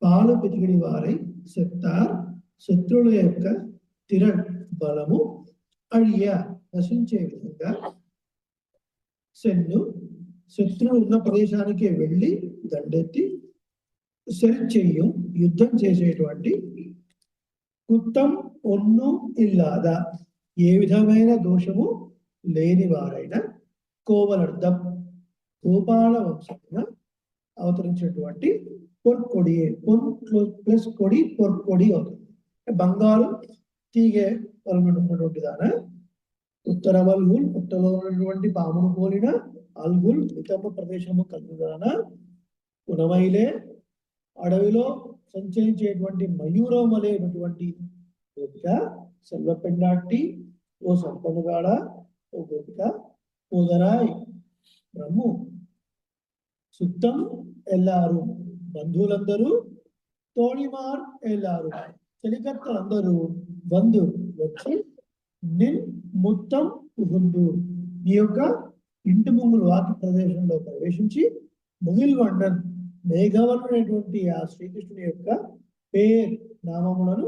A: పాలు పితికిడి వారై సెత్తార్ శత్రువుల యొక్క తిరణ్ బలము అడియ నశించే విధంగా సెన్ను శత్రువు ఉన్న ప్రదేశానికి వెళ్ళి దండెత్తి చెయ్యం యుద్ధం చేసేటువంటి కుత్తం ఒన్ను ఇల్లాదా ఏ విధమైన దోషము లేని వారైన కోవలర్థం గోపాల వంశంగా అవతరించినటువంటి పొర్కొడి, పొన్ ప్లస్ కొడి పొర్కొడి అవుతుంది. బంగారు తీగే ఉన్నటువంటి దాన ఉత్తర వల్గుల్ పుట్టలో ఉన్నటువంటి పామును పోలిన అల్గుల్ మితమ్మ ప్రదేశము కలుగుదాన ఉనమైలే అడవిలో సంచరించేటువంటి మయూరం వలెటువంటి గోపిక సెల్వపెండాటి ఓ సంపన్నుగాడ ఓ గోపిక పోదరాయ్ బ్రహ్ము సుత్తం ఎల్లారు బంధువులందరూ తోడిమార్ ఎల్లారు చెలికత్తలందరూ బంధు వచ్చి నిన్ మొత్తం ముందు ఈ యొక్క ఇంటి ముంగులు వాకి ప్రదేశంలో ప్రవేశించి ముగిల్వండన్ మేఘవర్ణుడైనటువంటి ఆ శ్రీకృష్ణుని యొక్క పేరు నామములను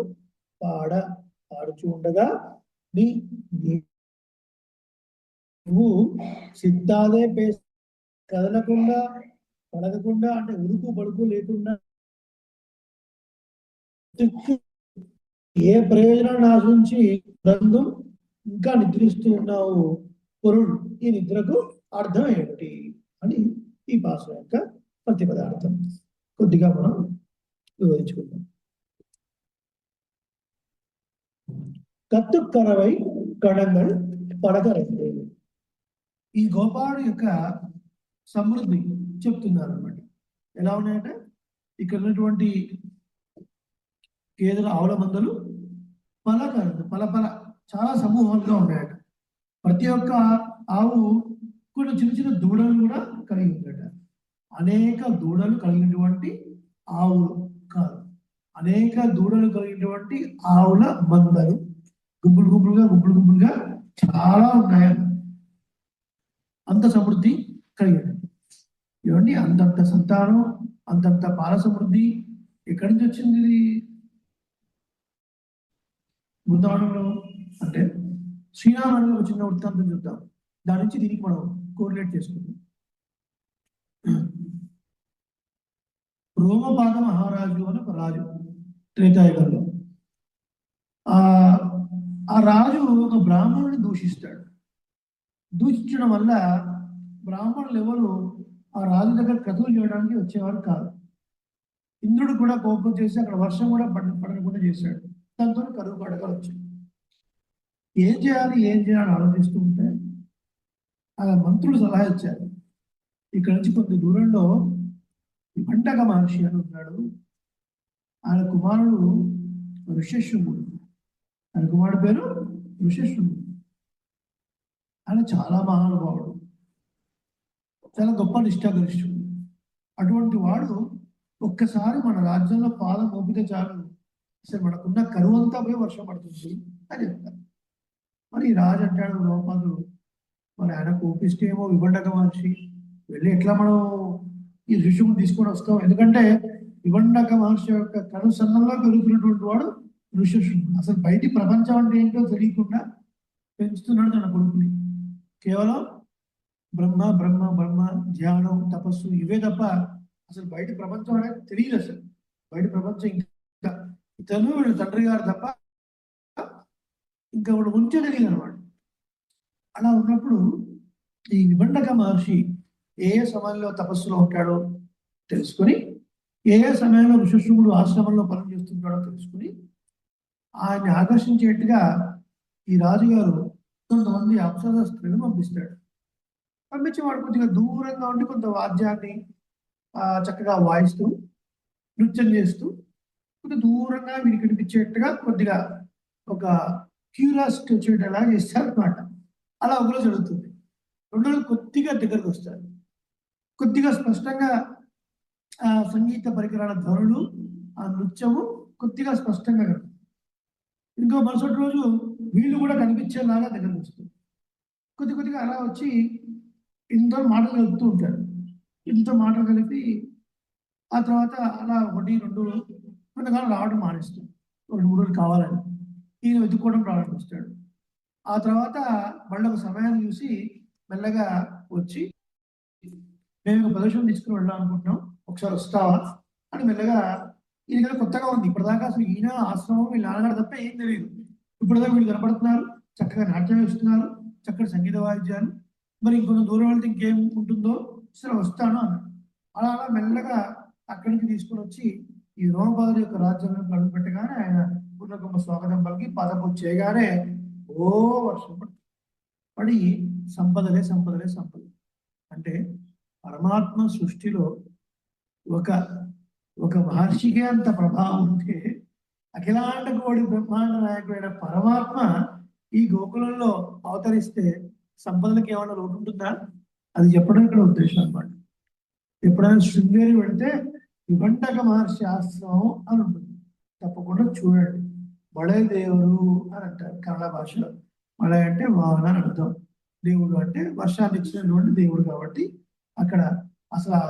A: పాడుచూ ఉండగా నువ్వు సిద్ధాదే కదలకుండా పడగకుండా అంటే ఉరుకు పడుకు లేకుండా ఏ ప్రయోజనాన్ని ఆశించి నందు ఇంకా నిద్రిస్తూ ఉన్నావు పొరుడు, ఈ నిద్రకు అర్థం ఏమిటి అని ఈ భాష యొక్క ప్రతిపదార్థం కొద్దిగా మనం వివరించుకుందాం. కత్తుక్కరవై కడంగల్ పడగరండి. ఈ గోపాలుడు యొక్క సమృద్ధి చెప్తున్నారు అన్నమాట. ఎలా ఉన్నాయంటే ఇక్కడ ఉన్నటువంటి గేదెల ఆవుల మందలు పల చాలా సమూహాలుగా ఉన్నాయట. ప్రతి ఒక్క ఆవు కొన్ని చిన్న చిన్న దూడలు కూడా కలిగి ఉందట. అనేక దూడలు కలిగినటువంటి ఆవులు కాదు, అనేక దూడలు కలిగినటువంటి ఆవుల మందలు గుంపులు గుంపులుగా చాలా ఉన్నాయట. అంత సమృద్ధి కలిగాడు. ఏమండి, అంతంత సంతానం, అంతంత పాల సమృద్ధి ఎక్కడి నుంచి వచ్చింది ఇది బృందావనంలో అంటే? శ్రీరాముడిలో ఒక చిన్న వృత్తాంతం చూద్దాం, దాని నుంచి దీనికి మనం కోరిలేట్ చేసుకుందాం. రోమపాద మహారాజు అని ఒక రాజు త్రేతాయుగంలో. ఆ రాజు ఒక బ్రాహ్మణుని దూషిస్తాడు. దూషించడం వల్ల బ్రాహ్మణులు ఎవరు ఆ రాజు దగ్గర క్రతువులు చేయడానికి వచ్చేవారు కాదు. ఇంద్రుడు కూడా కోపం చేసి అక్కడ వర్షం కూడా పడకుండా చేశాడు. దాంతో కరువు కడగలు వచ్చాయి. ఏం చేయాలని ఆలోచిస్తూ ఉంటే ఆ మంత్రులు సలహా ఇచ్చారు. ఇక్కడ నుంచి కొంత దూరంలో విభండక మహర్షి అని ఉన్నాడు. ఆయన కుమారుడు ఋష్యశృంగుడు. ఆయన కుమారుడు పేరు ఋష్యశృంగుడు. ఆయన చాలా మహానుభావుడు, చాలా గొప్ప నిష్ఠాగరిష్ఠుడు. అటువంటి వాడు ఒక్కసారి మన రాజ్యంలో పాదం మోపితే చాలు, అసలు మనకున్న కరువు అంతా పోయి వర్షం పడుతుంది అని చెప్తారు. మరి రాజు అంటాడు లోపాలు, మరి ఆయన కోపిస్తేమో విభండక మహర్షి వెళ్ళి ఎట్లా మనం ఈ ఋషువుని తీసుకొని వస్తాం? ఎందుకంటే విభండక మహర్షి యొక్క కనుసన్నంలో పెరుగుతున్నటువంటి వాడు ఋషుడు. అసలు బయటి ప్రపంచం అంటే ఏంటో తెలియకుండా పెంచుతున్నాడు తన కొడుకుని. కేవలం బ్రహ్మ బ్రహ్మ బ్రహ్మ ధ్యానం తపస్సు ఇవే తప్ప అసలు బయట ప్రపంచం అనేది తెలియదు. అసలు బయట ప్రపంచం ఇంకా ఇతను వీళ్ళ తండ్రి గారు తప్ప ఇంకా వాడు ఉంచే తెలియదు అనమాట. అలా ఉన్నప్పుడు ఈ విభండక మహర్షి ఏ సమయంలో తపస్సులో ఉంటాడో తెలుసుకొని, ఏ సమయంలో ఋషశృంగుడు ఆశ్రమంలో పనులు చేస్తుంటాడో తెలుసుకుని ఆయన్ని ఆకర్షించేట్టుగా ఈ రాజుగారు కొంతమంది అప్సర స్త్రీలను పంపిస్తాడు. పంపించి వాడు కొద్దిగా దూరంగా ఉండి కొంత వాద్యాన్ని చక్కగా వాయిస్తూ నృత్యం చేస్తూ కొద్దిగా దూరంగా వీరికి కనిపించేట్టుగా కొద్దిగా ఒక క్యూరియాసిటీ వచ్చేటలా చేస్తారు అనమాట. అలా ఒకరోజు జరుగుతుంది. రెండో రోజు కొద్దిగా దగ్గరకు వస్తారు. కొద్దిగా స్పష్టంగా ఆ సంగీత పరికరాల ధ్వనులు, ఆ నృత్యము కొద్దిగా స్పష్టంగా కనిపిస్తుంది. ఇంకో మరుసటి రోజు వీళ్ళు కూడా కనిపించేలాగా దగ్గరకు వస్తుంది. కొద్దిగా అలా వచ్చి ఇంతో మాటలు కలుపుతూ ఉంటాడు. ఇంతో మాటలు కలిపి ఆ తర్వాత అలా 1, 2 కొంతకాలం రావడం మానేస్తాడు. 2, 3 రోజులు కావాలని ఈయన వెతుక్కోవడం ప్రారంభిస్తాడు. ఆ తర్వాత మళ్ళీ ఒక సమయాన్ని చూసి మెల్లగా వచ్చి, మేము ఒక ప్రదర్శన తీసుకుని వెళ్దాం అనుకుంటున్నాం, ఒకసారి వస్తావా అని మెల్లగా. ఈయన కొత్తగా ఉంది. ఇప్పటిదాకా అసలు ఈయన ఆశ్రమం వీళ్ళ నాన్నగారు తప్ప ఏం తెలియదు. ఇప్పటిదాకా వీళ్ళు కనపడుతున్నారు, చక్కగా నాట్యం వేస్తున్నారు, చక్కటి సంగీత వాయిద్యాలు. మరి ఇంకొంత దూరం వెళ్తే ఇంకేం ఉంటుందో, సరే వస్తాను అన్నాడు. అలా మెల్లగా అక్కడి నుంచి తీసుకుని వచ్చి ఈ రోమపాదుల యొక్క రాజ్యంలో అడుగు పెట్టగానే ఆయన పూర్ణకుంభ స్వాగతం పలికి పాదపూజ చేయగానే ఓ వర్షం పడి సంపదలే అంటే పరమాత్మ సృష్టిలో ఒక మహర్షికే అంత ప్రభావం ఉంటే అఖిలాండ కోడి బ్రహ్మాండ నాయకుడైన పరమాత్మ ఈ గోకులంలో అవతరిస్తే సంపదలకు ఏమైనా లోటు ఉంటుందా? అది చెప్పడం ఇక్కడ ఉద్దేశం అన్నమాట. ఎప్పుడైనా శృంగేరి పెడితే విభండక మహర్షి ఆశ్రమం అని ఉంటుంది, తప్పకుండా చూడండి. మళయ దేవుడు అని అంటారు కన్నడ భాషలో. మళయ అంటే వాన అని అర్థం, దేవుడు అంటే వర్షాన్ని ఇచ్చినటువంటి దేవుడు. కాబట్టి అక్కడ అసలు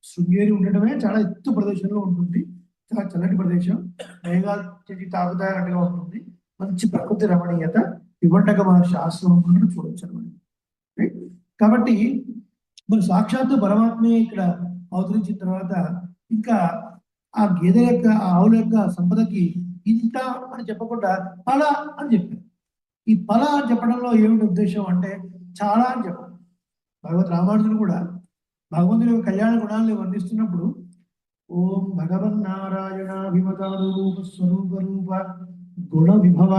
A: శృంగేరి ఉండటమే చాలా ఎత్తు ప్రదేశంలో ఉంటుంది. చాలా చల్లటి ప్రదేశం, మేఘాలు చెట్టి తాగుతాయన్నట్టుగా ఉంటుంది. మంచి ప్రకృతి రమణీయత విభండక మహర్షి ఆశ్రమం కూడా చూడొచ్చు అనమాట. కాబట్టి మరి సాక్షాత్తు పరమాత్మే ఇక్కడ అవతరించిన తర్వాత ఇంకా ఆ గేదె యొక్క ఆవుల యొక్క సంపదకి ఇంత అని చెప్పకుండా అలా అని చెప్పారు. ఈ ఫల అని చెప్పడంలో ఏమిటి ఉద్దేశం అంటే చాలా అని చెప్పడం. భగవత్ రామానుజులు కూడా భగవంతుని యొక్క కళ్యాణ గుణాలను వర్ణిస్తున్నప్పుడు ఓం భగవన్నారాయణాభిమతారూప స్వరూప రూప గుణ విభవ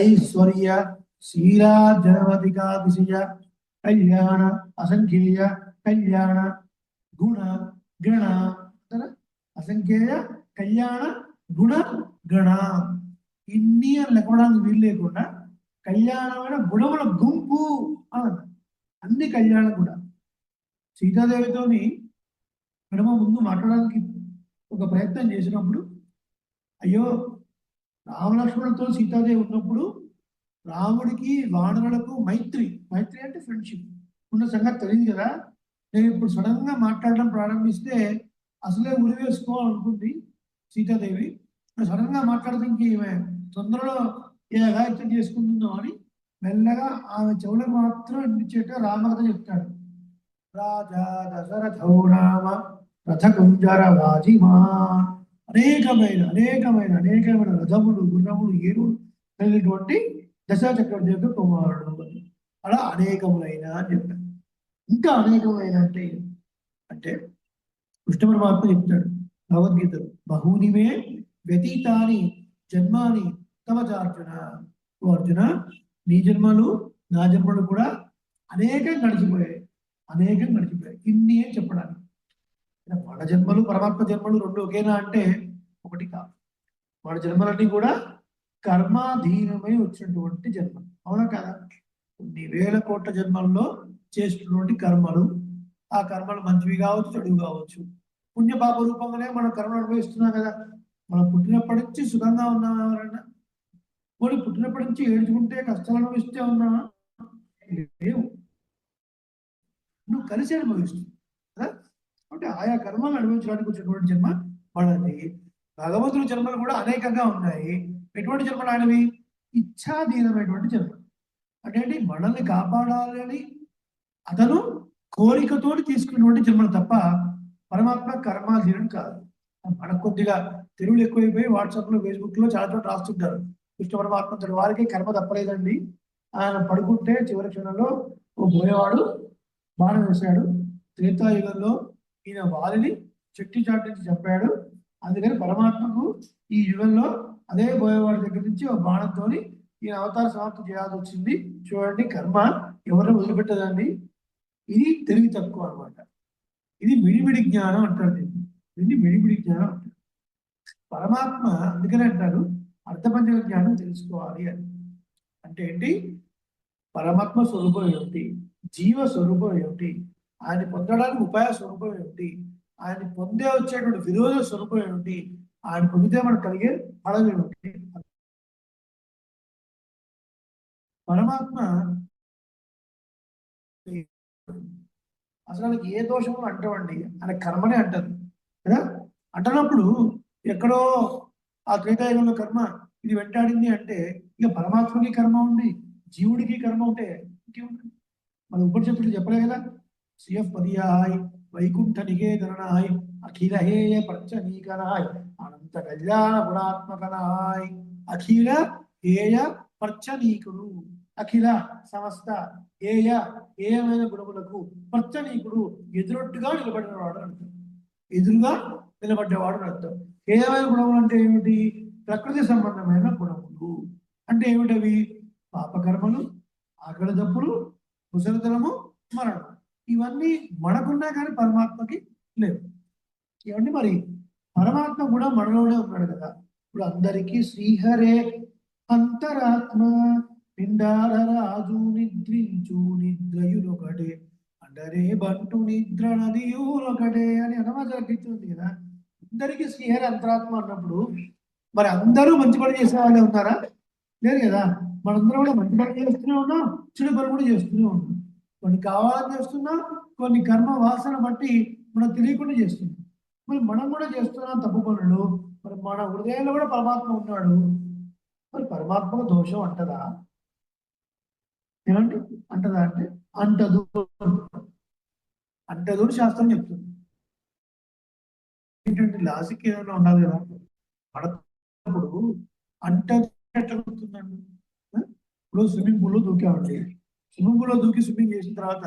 A: ఐశ్వర్య శీలా జనవధికాతిశయ కళ్యాణ అసంఖ్యేయ కళ్యాణ గుణ గణ అసంఖ్యేయ కళ్యాణ గుణ గణ ఇన్ని అని లెక్కడానికి వీలు లేకుండా కళ్యాణమైన గుణముల గుంపు అని అన్ని కళ్యాణ గుణ. సీతాదేవితోని హనుమ ముందు మాట్లాడడానికి ఒక ప్రయత్నం చేసినప్పుడు అయ్యో రామలక్ష్మణులతో సీతాదేవి ఉన్నప్పుడు రాముడికి వానరులకు మైత్రి అంటే ఫ్రెండ్షిప్ ఉన్న సంగతి తెలియదు కదా. నేను ఇప్పుడు సడన్ గా మాట్లాడడం ప్రారంభిస్తే అసలే ఉరి వేసుకోవాలనుకుంది సీతాదేవి. సడన్ గా మాట్లాడితే ఈమె తొందరలో ఏ అఘాయిత్యం చేసుకుంటుందో అని మెల్లగా ఆమె చెవులకు మాత్రం వినిపించేట రామకథ చెప్తాడు. రాజా దశరథౌ రామ రథకుంజర వాజిమా అనేకమైన రథములు గుర్రములు ఏనుగులు కలిగినటువంటి దశరథ చక్రవర్తి యొక్క కుమారుడు అని అలా అనేకములైన అని చెప్పాడు. ఇంకా అనేకమైన అంటే కృష్ణ పరమాత్మ చెప్తాడు భగవద్గీతలో బహూనిమే వ్యతీతాని జన్మాని తమచార్జున. ఓ అర్జున నీ జన్మలు నా జన్మలు కూడా అనేకం గడిచిపోయాయి. ఇన్ని అని చెప్పడానికి మన జన్మలు పరమాత్మ జన్మలు రెండు ఒకేనా అంటే ఒకటి కాదు. మన జన్మలన్నీ కూడా కర్మాధీనమై వచ్చినటువంటి జన్మలు, అవునా కదా? కొన్ని వేల కోట్ల జన్మల్లో చేస్తున్నటువంటి కర్మలు, ఆ కర్మలు మంచివి కావచ్చు చెడువి కావచ్చు. పుణ్యపాప రూపంగానే మనం కర్మలు అనుభవిస్తున్నాం కదా. మనం పుట్టినప్పటి నుంచి సుఖంగా ఉన్నామా? ఎవరైనా పోనీ పుట్టినప్పటి నుంచి ఏడ్చుకుంటే కష్టాలు అనుభవిస్తే ఉన్నామా? లేవు. నువ్వు కలిసి అనుభవిస్తుంది కదా. అంటే ఆయా కర్మలు అనుభవించడానికి వచ్చినటువంటి జన్మ మనది. భగవంతుడి జన్మలు కూడా అనేకంగా ఉన్నాయి. ఎటువంటి జన్మలు ఆయనవి? ఇచ్ఛాధీనమైనటువంటి జన్మ. అంటే మనల్ని కాపాడాలని అతను కోరికతో తీసుకున్నటువంటి జన్మలు తప్ప పరమాత్మ కర్మాధీనం కాదు. మనకు కొద్దిగా తెలుగులు ఎక్కువైపోయి వాట్సాప్ లో ఫేస్బుక్ లో చాలా చోట్ల రాస్తుంటారు కృష్ణ పరమాత్మ తన వారికి కర్మ తప్పలేదండి, ఆయన పడుకుంటే చివరి క్షణంలో ఓ బోయేవాడు బాణం వేశాడు, త్రేతాయుగంలో ఈయన వారిని చెట్టు చాటు నుంచి చంపాడు, అందుకని పరమాత్మకు ఈ యుగంలో అదే బోయేవాడి దగ్గర నుంచి ఒక బాణంతో ఈయన అవతార సమాప్తి చేయాల్సి వచ్చింది. చూడండి, కర్మ ఎవరు వదిలిపెట్టదండి. ఇది తెలివి తక్కువ అనమాట. ఇది మిడిమిడి జ్ఞానం అంటారు. దీన్ని మిడిమిడి జ్ఞానం అంటారు. పరమాత్మ అందుకనే అంటారు అర్థపంచక జ్ఞానం తెలుసుకోవాలి అని. అంటే ఏంటి? పరమాత్మ స్వరూపం ఏమిటి, జీవ స్వరూపం ఏమిటి, ఆయన పొందడానికి ఉపాయ స్వరూపం ఏమిటి, ఆయన పొందే వచ్చేటువంటి విరోధ స్వరూపం ఏమిటి, ఆయన పొందితే మనకు కలిగే ఫలం ఏమిటి. పరమాత్మ అసలు ఏ దోషము అంటామండి, ఆయన కర్మనే అంటారు కదా. అంటున్నప్పుడు ఎక్కడో ఆ త్రేతాయుగంలో కర్మ ఇది వెంటాడింది అంటే ఇక పరమాత్మకి కర్మ ఉంది, జీవుడికి కర్మ ఉంటే ఇంకేముంటుంది? మన ఉపనిషత్తులు చెప్పలే కదా. సిఎఫ్ పదియాయ్ వైకుంఠ నికేతనాయ్ అఖిల హేయ పర్చనీకనాయ్ అనంత కళ్యాణ గుణాత్మకనాయ్. అఖిల హేయ పర్చనీకుడు, అఖిల సమస్త ఏయమైన గుణములకు పర్చనీకుడు ఎదురొట్టుగా నిలబడినవాడు అంటారు. ఎదురుగా నిలబడ్డవాడు అర్థం. ఏమైన గుణములు అంటే ఏమిటి? ప్రకృతి సంబంధమైన గుణములు అంటే ఏమిటవి? పాపకర్మలు, ఆకలి దప్పులు, ముసలితనము, మరణం. ఇవన్నీ మనకున్నా కానీ పరమాత్మకి లేవు. ఇవన్నీ మరి పరమాత్మ కూడా మనలోనే ఉన్నాడు కదా. ఇప్పుడు అందరికీ శ్రీహరే అంతరాత్మ పిండార రాజు నిద్రించు నిద్రయులొకటే అండరే బంటు నిద్ర నదియులొకటే అని అనవసరపిస్తుంది కదా. అందరికీ శ్రీహరి అంతరాత్మ అన్నప్పుడు మరి అందరూ మంచి పని చేసే వాళ్ళే ఉన్నారా? లేదు కదా. మనందరం కూడా మంచి పని చేస్తూనే ఉన్నాం, చెడు పని కూడా చేస్తూనే ఉన్నాం. కొన్ని కావాలని చేస్తున్నాం, కొన్ని కర్మ వాసన బట్టి మనం తెలియకుండా చేస్తున్నాం. మరి మనం కూడా చేస్తున్నాం తప్పు పనులు. మరి మన హృదయంలో కూడా పరమాత్మ ఉన్నాడు. మరి పరమాత్మకు దోషం అంటదా? ఏమండి అంటదా అంటే అంటదు అని శాస్త్రం చెప్తుంది. ఏంటంటే లాజిక్ ఏదైనా ఉండాలి కదా. పడప్పుడు అంటది ఎట్లా గుర్తుందండి? ఇప్పుడు ఇప్పుడు స్విమ్మింగ్ పూల్లో దూకామండి. స్విమ్మింగ్ పూల్లో దూకి స్విమ్మింగ్ చేసిన తర్వాత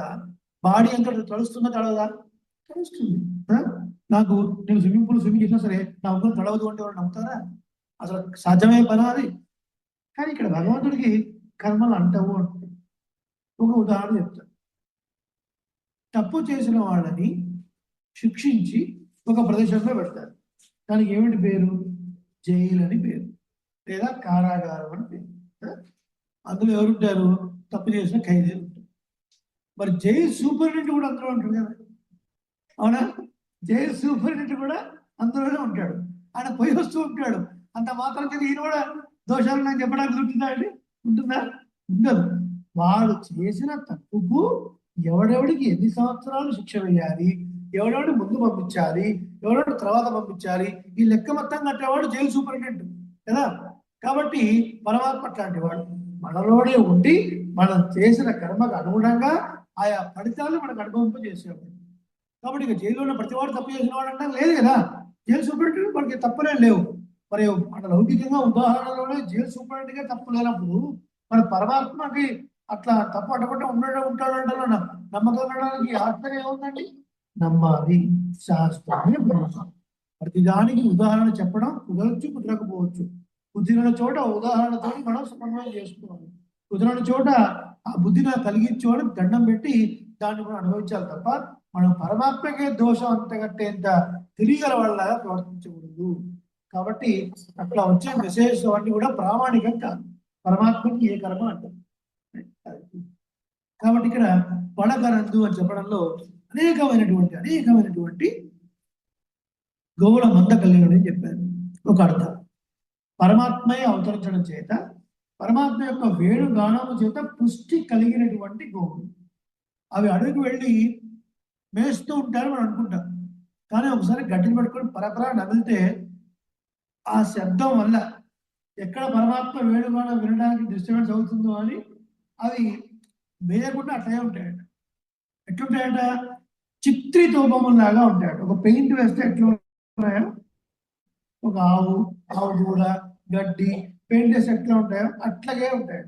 A: బాడీ అంతా తడుస్తుందా తడవదా? తడుస్తుంది. నాకు నేను స్విమ్మింగ్ పూల్ స్విమ్మింగ్ చేసినా సరే నా ముగ్గురు తడవదు అంటే ఎవరు నమ్ముతారా? అసలు సాధ్యమే పని అది. కానీ ఇక్కడ భగవంతుడికి కర్మలు అంటవు అంటారు. ఒక ఉదాహరణ చెప్తాను. తప్పు చేసిన వాళ్ళని శిక్షించి ఒక ప్రదేశంలో పెడతారు. దానికి ఏమిటి పేరు? జైలు అని పేరు, లేదా కారాగారం అని పేరు. అందులో ఎవరుంటారు? తప్పు చేసిన ఖైదీలు ఉంటారు. మరి జైలు సూపరింటెండెంట్ కూడా అందులో ఉంటాడు కదా, అవునా? జైలు సూపరింటెండెంట్ కూడా అందులోనే ఉంటాడు. ఆయన పోయి వస్తూ ఉంటాడు. అంత మాత్రం చేసి ఈయన కూడా దోషాలు నాకు చెప్పడానికి ఉంటుందా అండి? ఉంటుందా? ఉండదు. వాడు చేసిన తప్పుకు ఎవడెవడికి ఎన్ని సంవత్సరాలు శిక్ష వేయాలి, ఎవడెవడి ముందు పంపించాలి, ఎవడెవడి తర్వాత పంపించాలి, ఈ లెక్క మొత్తం కట్టేవాడు జైలు సూపరింటెండెంట్ కదా. కాబట్టి పరమాత్మ అట్లాంటి వాడు మనలోనే ఉండి మనం చేసిన కర్మకు అనుగుణంగా ఆయా ఫలితాలు మనకు అనుభవింపజేసేవాడు. కాబట్టి ఇక జైల్లో ప్రతి వాడు తప్పు చేసిన వాడు అంటే లేదు కదా. జైలు సూపరింటెండెంట్ మనకి తప్పులే లేవు. మరి మన లౌకికంగా ఉదాహరణలోనే జైలు సూపరింటెండెంట్గా తప్పు లేనప్పుడు మన పరమాత్మకి అట్లా తప్పు అడగకుండా ఉంటాడు అంటే నమ్మకం ఉండడానికి ఆశ్చర్యం ఏముందండి? నమ్మాలి శాస్త్రాన్ని. ప్రతిదానికి ఉదాహరణ చెప్పడం కుదరచ్చు, కుదరకపోవచ్చు. కుదిరిన చోట ఉదాహరణతో మనం సమన్వయం చేసుకోవాలి. కుదిరిన చోట ఆ బుద్ధిని కలిగించేవాడు దండం పెట్టి దాన్ని మనం అనుభవించాలి తప్ప మనం పరమాత్మకే దోషం అంతగట్టేంత తెలియగల వాళ్ళలాగా ప్రవర్తించకూడదు. కాబట్టి అట్లా వచ్చే మెసేజ్ అవన్నీ కూడా ప్రామాణికం కాదు. పరమాత్మకి ఏ కర్మ అంటారు. కాబట్టి ఇక్కడ పడకరందు అని చెప్పడంలో అనేకమైనటువంటి గోవుల మంద కలిగి అని చెప్పారు. ఒక అర్థం, పరమాత్మయే అవతరించడం చేత పరమాత్మ యొక్క వేణుగానము చేత పుష్టి కలిగినటువంటి గోవులు. అవి అడుగుకు వెళ్ళి మేస్తూ ఉంటారు మనం అనుకుంటాం. కానీ ఒకసారి గడ్డిని పట్టుకొని పరపరా నమిలితే ఆ శబ్దం వల్ల ఎక్కడ పరమాత్మ వేణుగానం వినడానికి డిస్టర్బెన్స్ అవుతుందో అని అవి వేయకుండా అట్లే ఉంటాయట. ఎట్లుంటాయట? చిత్రితోపములాగా ఉంటాయట. ఒక పెయింట్ వేస్తే ఎట్లా ఉన్నాయో, ఒక ఆవు దూడ గడ్డి పెయింట్ వేస్తే ఎట్లా ఉంటాయో అట్లాగే ఉంటాయట.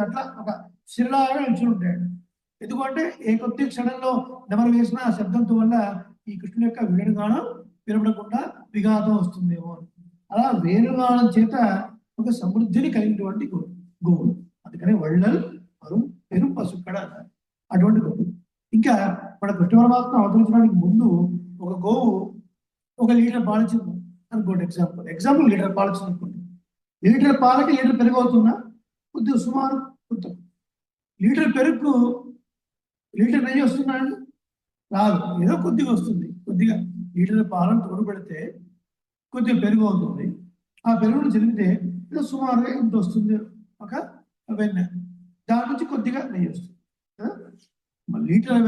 A: అట్లా ఒక శిలలాగా నిల్చుని ఉంటాయట. ఎందుకంటే ఏ కొద్ది క్షణంలో నెమరు వేసిన ఆ శబ్దంతో వల్ల ఈ కృష్ణుని యొక్క వేణుగానం వినపడకుండా విఘాతం వస్తుందేమో. అలా వేణుగానం చేత ఒక సమృద్ధిని కలిగినటువంటి గోవులు. అందుకని వళ్ళల్ పెరు పసుక్కడ అన్నారు అటువంటి గోవులు. ఇంకా మన కృష్ణ పరమాత్మ అవతరించడానికి ముందు ఒక గోవు 1 లీటర్ పాలిచ్చింది అనుకోండి. ఎగ్జాంపుల్ లీటర్ పాలిచ్చింది అనుకోండి. లీటర్ పాలకి లీటర్ పెరుగు అవుతుందా? కొద్దిగా సుమారు కొద్దిగా. లీటర్ పెరుగుకు లీటర్ నెయ్యి వస్తుందా అండి? రాదు. ఏదో కొద్దిగా వస్తుంది. కొద్దిగా లీటర్ పాలను తోడు పెడితే కొద్దిగా పెరుగు అవుతుంది. ఆ పెరుగును చిలిపితే ఏదో సుమారుగా ఇంత వస్తుంది, ఒక వెన్నె. దాని నుంచి కొద్దిగా నెయ్యి వస్తుంది. లీటర్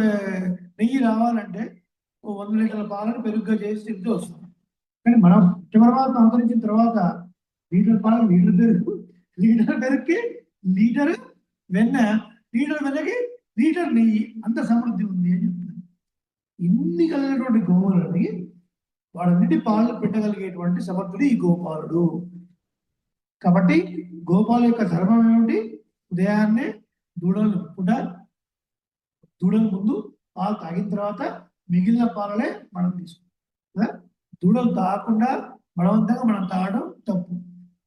A: నెయ్యి రావాలంటే 100 లీటర్ల పాలను పెరుగుగా చేసి తింటూ వస్తుంది. కానీ మనం పరమాత్మ అవతరించిన తర్వాత లీటర్ పాలకు లీటర్ పెరుగు, లీటర్ పెరుగుకి లీటర్ వెన్నె, లీటర్ వెన్నెకి లీటర్ నెయ్యి, అంత సమృద్ధి ఉంది అని చెప్తారు. ఇన్ని కలిగినటువంటి గోవులని వాడన్నిటి పాలు పెట్టగలిగేటువంటి సమర్థుడు ఈ గోపాలుడు. కాబట్టి గోపాల యొక్క ధర్మం ఏమిటి? ఉదయాన్నే దూడలు దూడల ముందు పాలు తాగిన తర్వాత మిగిలిన పాలనే మనం తీసుకుంటాం. దూడలు తాగకుండా బలవంతంగా మనం తాగడం తప్పు.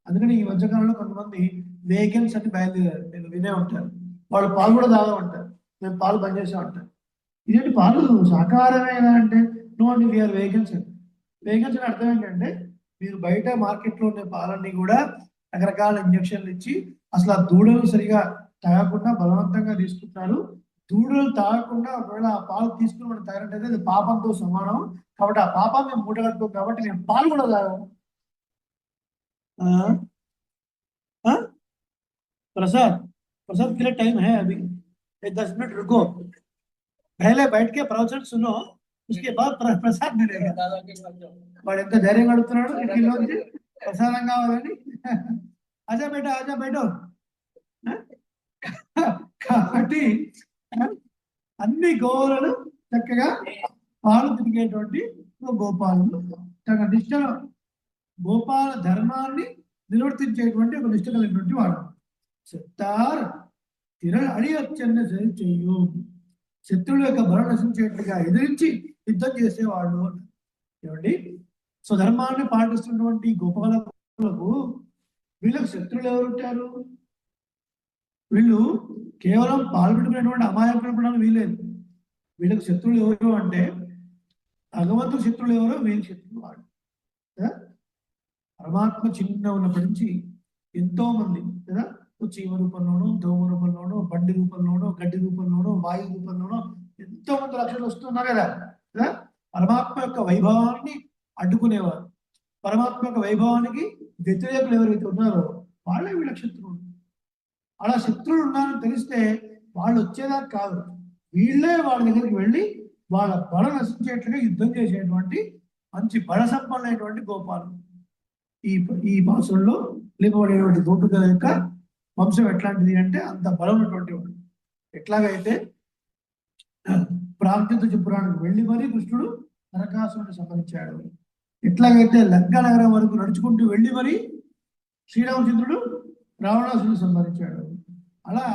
A: అందుకని ఈ మధ్యకాలంలో కొంతమంది వేగన్స్ అని బయలుదేరారు, మీరు వినే ఉంటారు. వాళ్ళు పాలు కూడా తాగమంటారు, మేము పాలు బంద్ చేసామంటారు. ఇదేంటి పాలు శాకాహారమేనా అంటే నో అండి, వీఆర్ వేగన్స్ అని. వేగన్స్ అని అర్థం ఏంటంటే మీరు బయట మార్కెట్లో ఉండే పాలన్నీ కూడా రకరకాల ఇంజక్షన్లు ఇచ్చి అసలు ఆ దూడలు సరిగా తాగకుండా బలవంతంగా తీసుకుంటున్నారు. దూడలు తాగకుండా ఒకవేళ ఆ పాలు తీసుకుని మనం తాగినట్టయితే అది పాపంతో సమానం. కాబట్టి ఆ పాపాన్ని మేము మూటగట్టుకోం. కాబట్టి నేను పాలు కూడా తాగాను. प्रसाद के लिए टाइम है अभी, 10 मिनट रुको, पहले बैठ के प्रवचन सुनो, उसके बाद प्रसाद मिलेगा. వాడు ఎంత ధైర్యంగా అడుగుతున్నాడు ఇంటిలోంచి ప్రసాదం కావాలని. ఆజా బయట. కాబట్టి అన్ని గోవులను చక్కగా పాలు తిరిగేటువంటి గోపాలు తన నిష్టలో గోపాల ధర్మాన్ని నిర్వర్తించేటువంటి ఒక నిష్ట కలిగినటువంటి వాడు. చెప్తార్ తిర అడియొచ్చన్న చెయ్యు, శత్రువుల యొక్క బలం నశించేట్లుగా ఎదిరించి యుద్ధం చేసేవాళ్ళు. ఏమండి, స్వధర్మాన్ని పాటిస్తున్నటువంటి గోపాలకు వీళ్ళకు శత్రువులు ఎవరు ఉంటారు? వీళ్ళు కేవలం పాల్గొంటున్నటువంటి అమాయకులు వీలేదు. వీళ్ళకు శత్రువులు ఎవరు అంటే భగవంతుడు శత్రువులు ఎవరో వీళ్ళకి శత్రువులు వాడు. పరమాత్మ చిన్న ఉన్నప్పటి నుంచి ఎంతో మంది కదా, చీమ రూపంలోనో, దోమ రూపంలోనో, బండి రూపంలోనో, గడ్డి రూపంలోనో, వాయు రూపంలోనో ఎంతో మంది లక్షలు వస్తున్నారు కదా. పరమాత్మ యొక్క వైభవాన్ని అడ్డుకునేవారు, పరమాత్మ యొక్క వైభవానికి వ్యతిరేకులు ఎవరైతే ఉన్నారో వాళ్ళే వీళ్ళ శత్రువులు. అలా శత్రువులు ఉన్నారని తెలిస్తే వాళ్ళు వచ్చేదాకా కాదు, వీళ్ళే వాళ్ళ దగ్గరికి వెళ్ళి వాళ్ళ బల నశించేట్లుగా యుద్ధం చేసేటువంటి మంచి బల సంపన్నమైనటువంటి గోపాలు. ఈ భాషల్లో లేపబడేటువంటి గోపికల యొక్క వంశం ఎట్లాంటిది అంటే అంత బలం ఉన్నటువంటి వాడు. ఎట్లాగైతే ప్రాగ్ఞత పురాణానికి వెళ్ళి మరీ కృష్ణుడు నరకాసురుని సంహరించాడు, ఎట్లాగైతే లంకా నగరం వరకు నడుచుకుంటూ వెళ్ళి మరీ శ్రీరామచంద్రుడు రావణాసురుని సంహరించాడు, అలా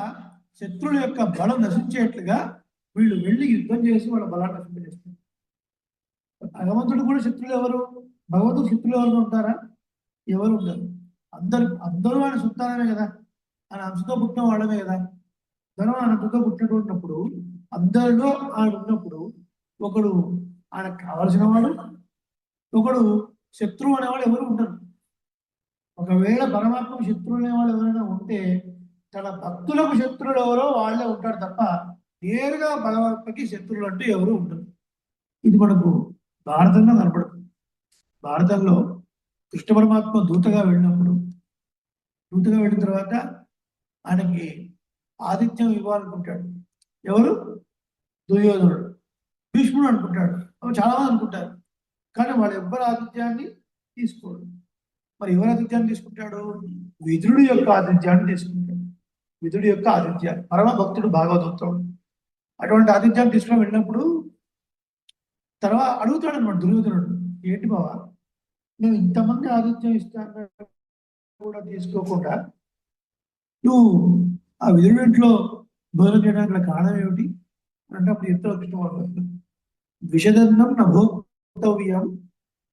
A: శత్రువుల యొక్క బలం నశించేట్లుగా వీళ్ళు వెళ్ళి యుద్ధం చేసి వాళ్ళ బలాన్ని నశింపజేస్తారు. భగవంతుడు కూడా శత్రువులు ఎవరు? భగవంతుడు శత్రువులు ఎవరు ఉంటారా? ఎవరు ఉండరు. అందరూ ఆయన సంతానమే కదా, ఆయన అంశతో పుట్టిన వాళ్ళమే కదా. అందరూ ఆయన అంశతో పుట్టినటువంటిప్పుడు అందరిలో ఆయన ఉన్నప్పుడు ఒకడు ఆయనకు కావలసిన వాడు, ఒకడు శత్రువు అనేవాడు ఎవరు ఉండరు. ఒకవేళ పరమాత్మ శత్రువు అనేవాళ్ళు ఎవరైనా ఉంటే తన భక్తులకు శత్రువులు ఎవరో వాళ్ళే ఉంటారు తప్ప నేరుగా భగవంతుడికి శత్రువులు అంటూ ఎవరు ఉండరు. ఇది మనకు భారతంలో కనపడుతుంది. భారతంలో కృష్ణ పరమాత్మ దూతగా వెళ్ళినప్పుడు, దూతగా వెళ్ళిన తర్వాత ఆయనకి ఆతిథ్యం ఇవ్వాలనుకుంటాడు. ఎవరు? దుర్యోధనుడు. భీష్ముడు అనుకుంటాడు, చాలా మంది అనుకుంటారు, కానీ వాళ్ళు ఎవ్వరు ఆతిథ్యాన్ని తీసుకోడు. మరి ఎవరు ఆతిథ్యాన్ని తీసుకుంటాడు? విదురుడి యొక్క ఆతిథ్యాన్ని తీసుకుంటాడు. విదురుడి యొక్క ఆతిథ్యాన్ని, పరమ భక్తుడు భాగవతోత్తముడు. అటువంటి ఆతిథ్యాన్ని తీసుకుని వెళ్ళినప్పుడు తర్వాత అడుగుతాడు అనమాట దుర్యోధనుడు, ఏంటి బావా నువ్వు ఇంతమంది ఆతిథ్యం ఇస్తాను కూడా తీసుకోకుండా నువ్వు ఆ విదురుడి ఇంట్లో భోజనం చేయడానికి కారణం ఏమిటి అంటే అప్పుడు ఎంతో కృష్ణ ద్విషదన్నం నభోక్తవ్యం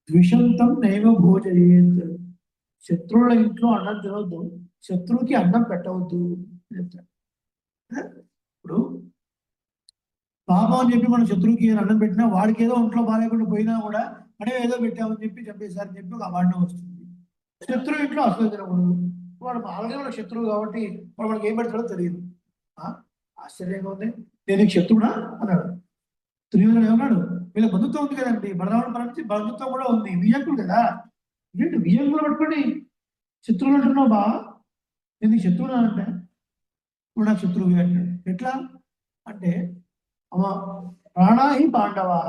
A: ద్విషంతం నైవ భోజయేత్. శత్రువుల ఇంట్లో అన్నం తినవద్దు, శత్రువుకి అన్నం పెట్టవద్దు అని చెప్తాడు. ఇప్పుడు పాపం అని చెప్పి మనం శత్రువుకి అన్నం పెట్టినా వాడికి ఏదో ఒంట్లో బాగాలేకుండా పోయినా కూడా అంటే ఏదో పెట్టామని చెప్పి చంపేశారని చెప్పి ఒక అవార్డు వస్తుంది. శత్రువు ఇంట్లో అసలు తినకూడదు, వాడు ఆల్రెడీ వాళ్ళ శత్రువు కాబట్టి వాడు మనకి ఏం పెడతాడో తెలియదు. ఆశ్చర్యంగా ఉంది, నేను శత్రువునా అన్నాడు. దుర్యోధనుడు ఏమన్నాడు, వీళ్ళ బంధుత్వం ఉంది కదండి, బలరావణ పరంచి బంధుత్వం కూడా ఉంది, వియ్యంకులు కదా, ఏంటి వియ్యంకులు పట్టుకొని శత్రువులు అంటున్నావు బా, ఎందుకు శత్రువునా అంటే ఇప్పుడు నాకు శత్రువు అంటాడు. ఎట్లా అంటే అమ్మ ప్రాణాహి పాండవా,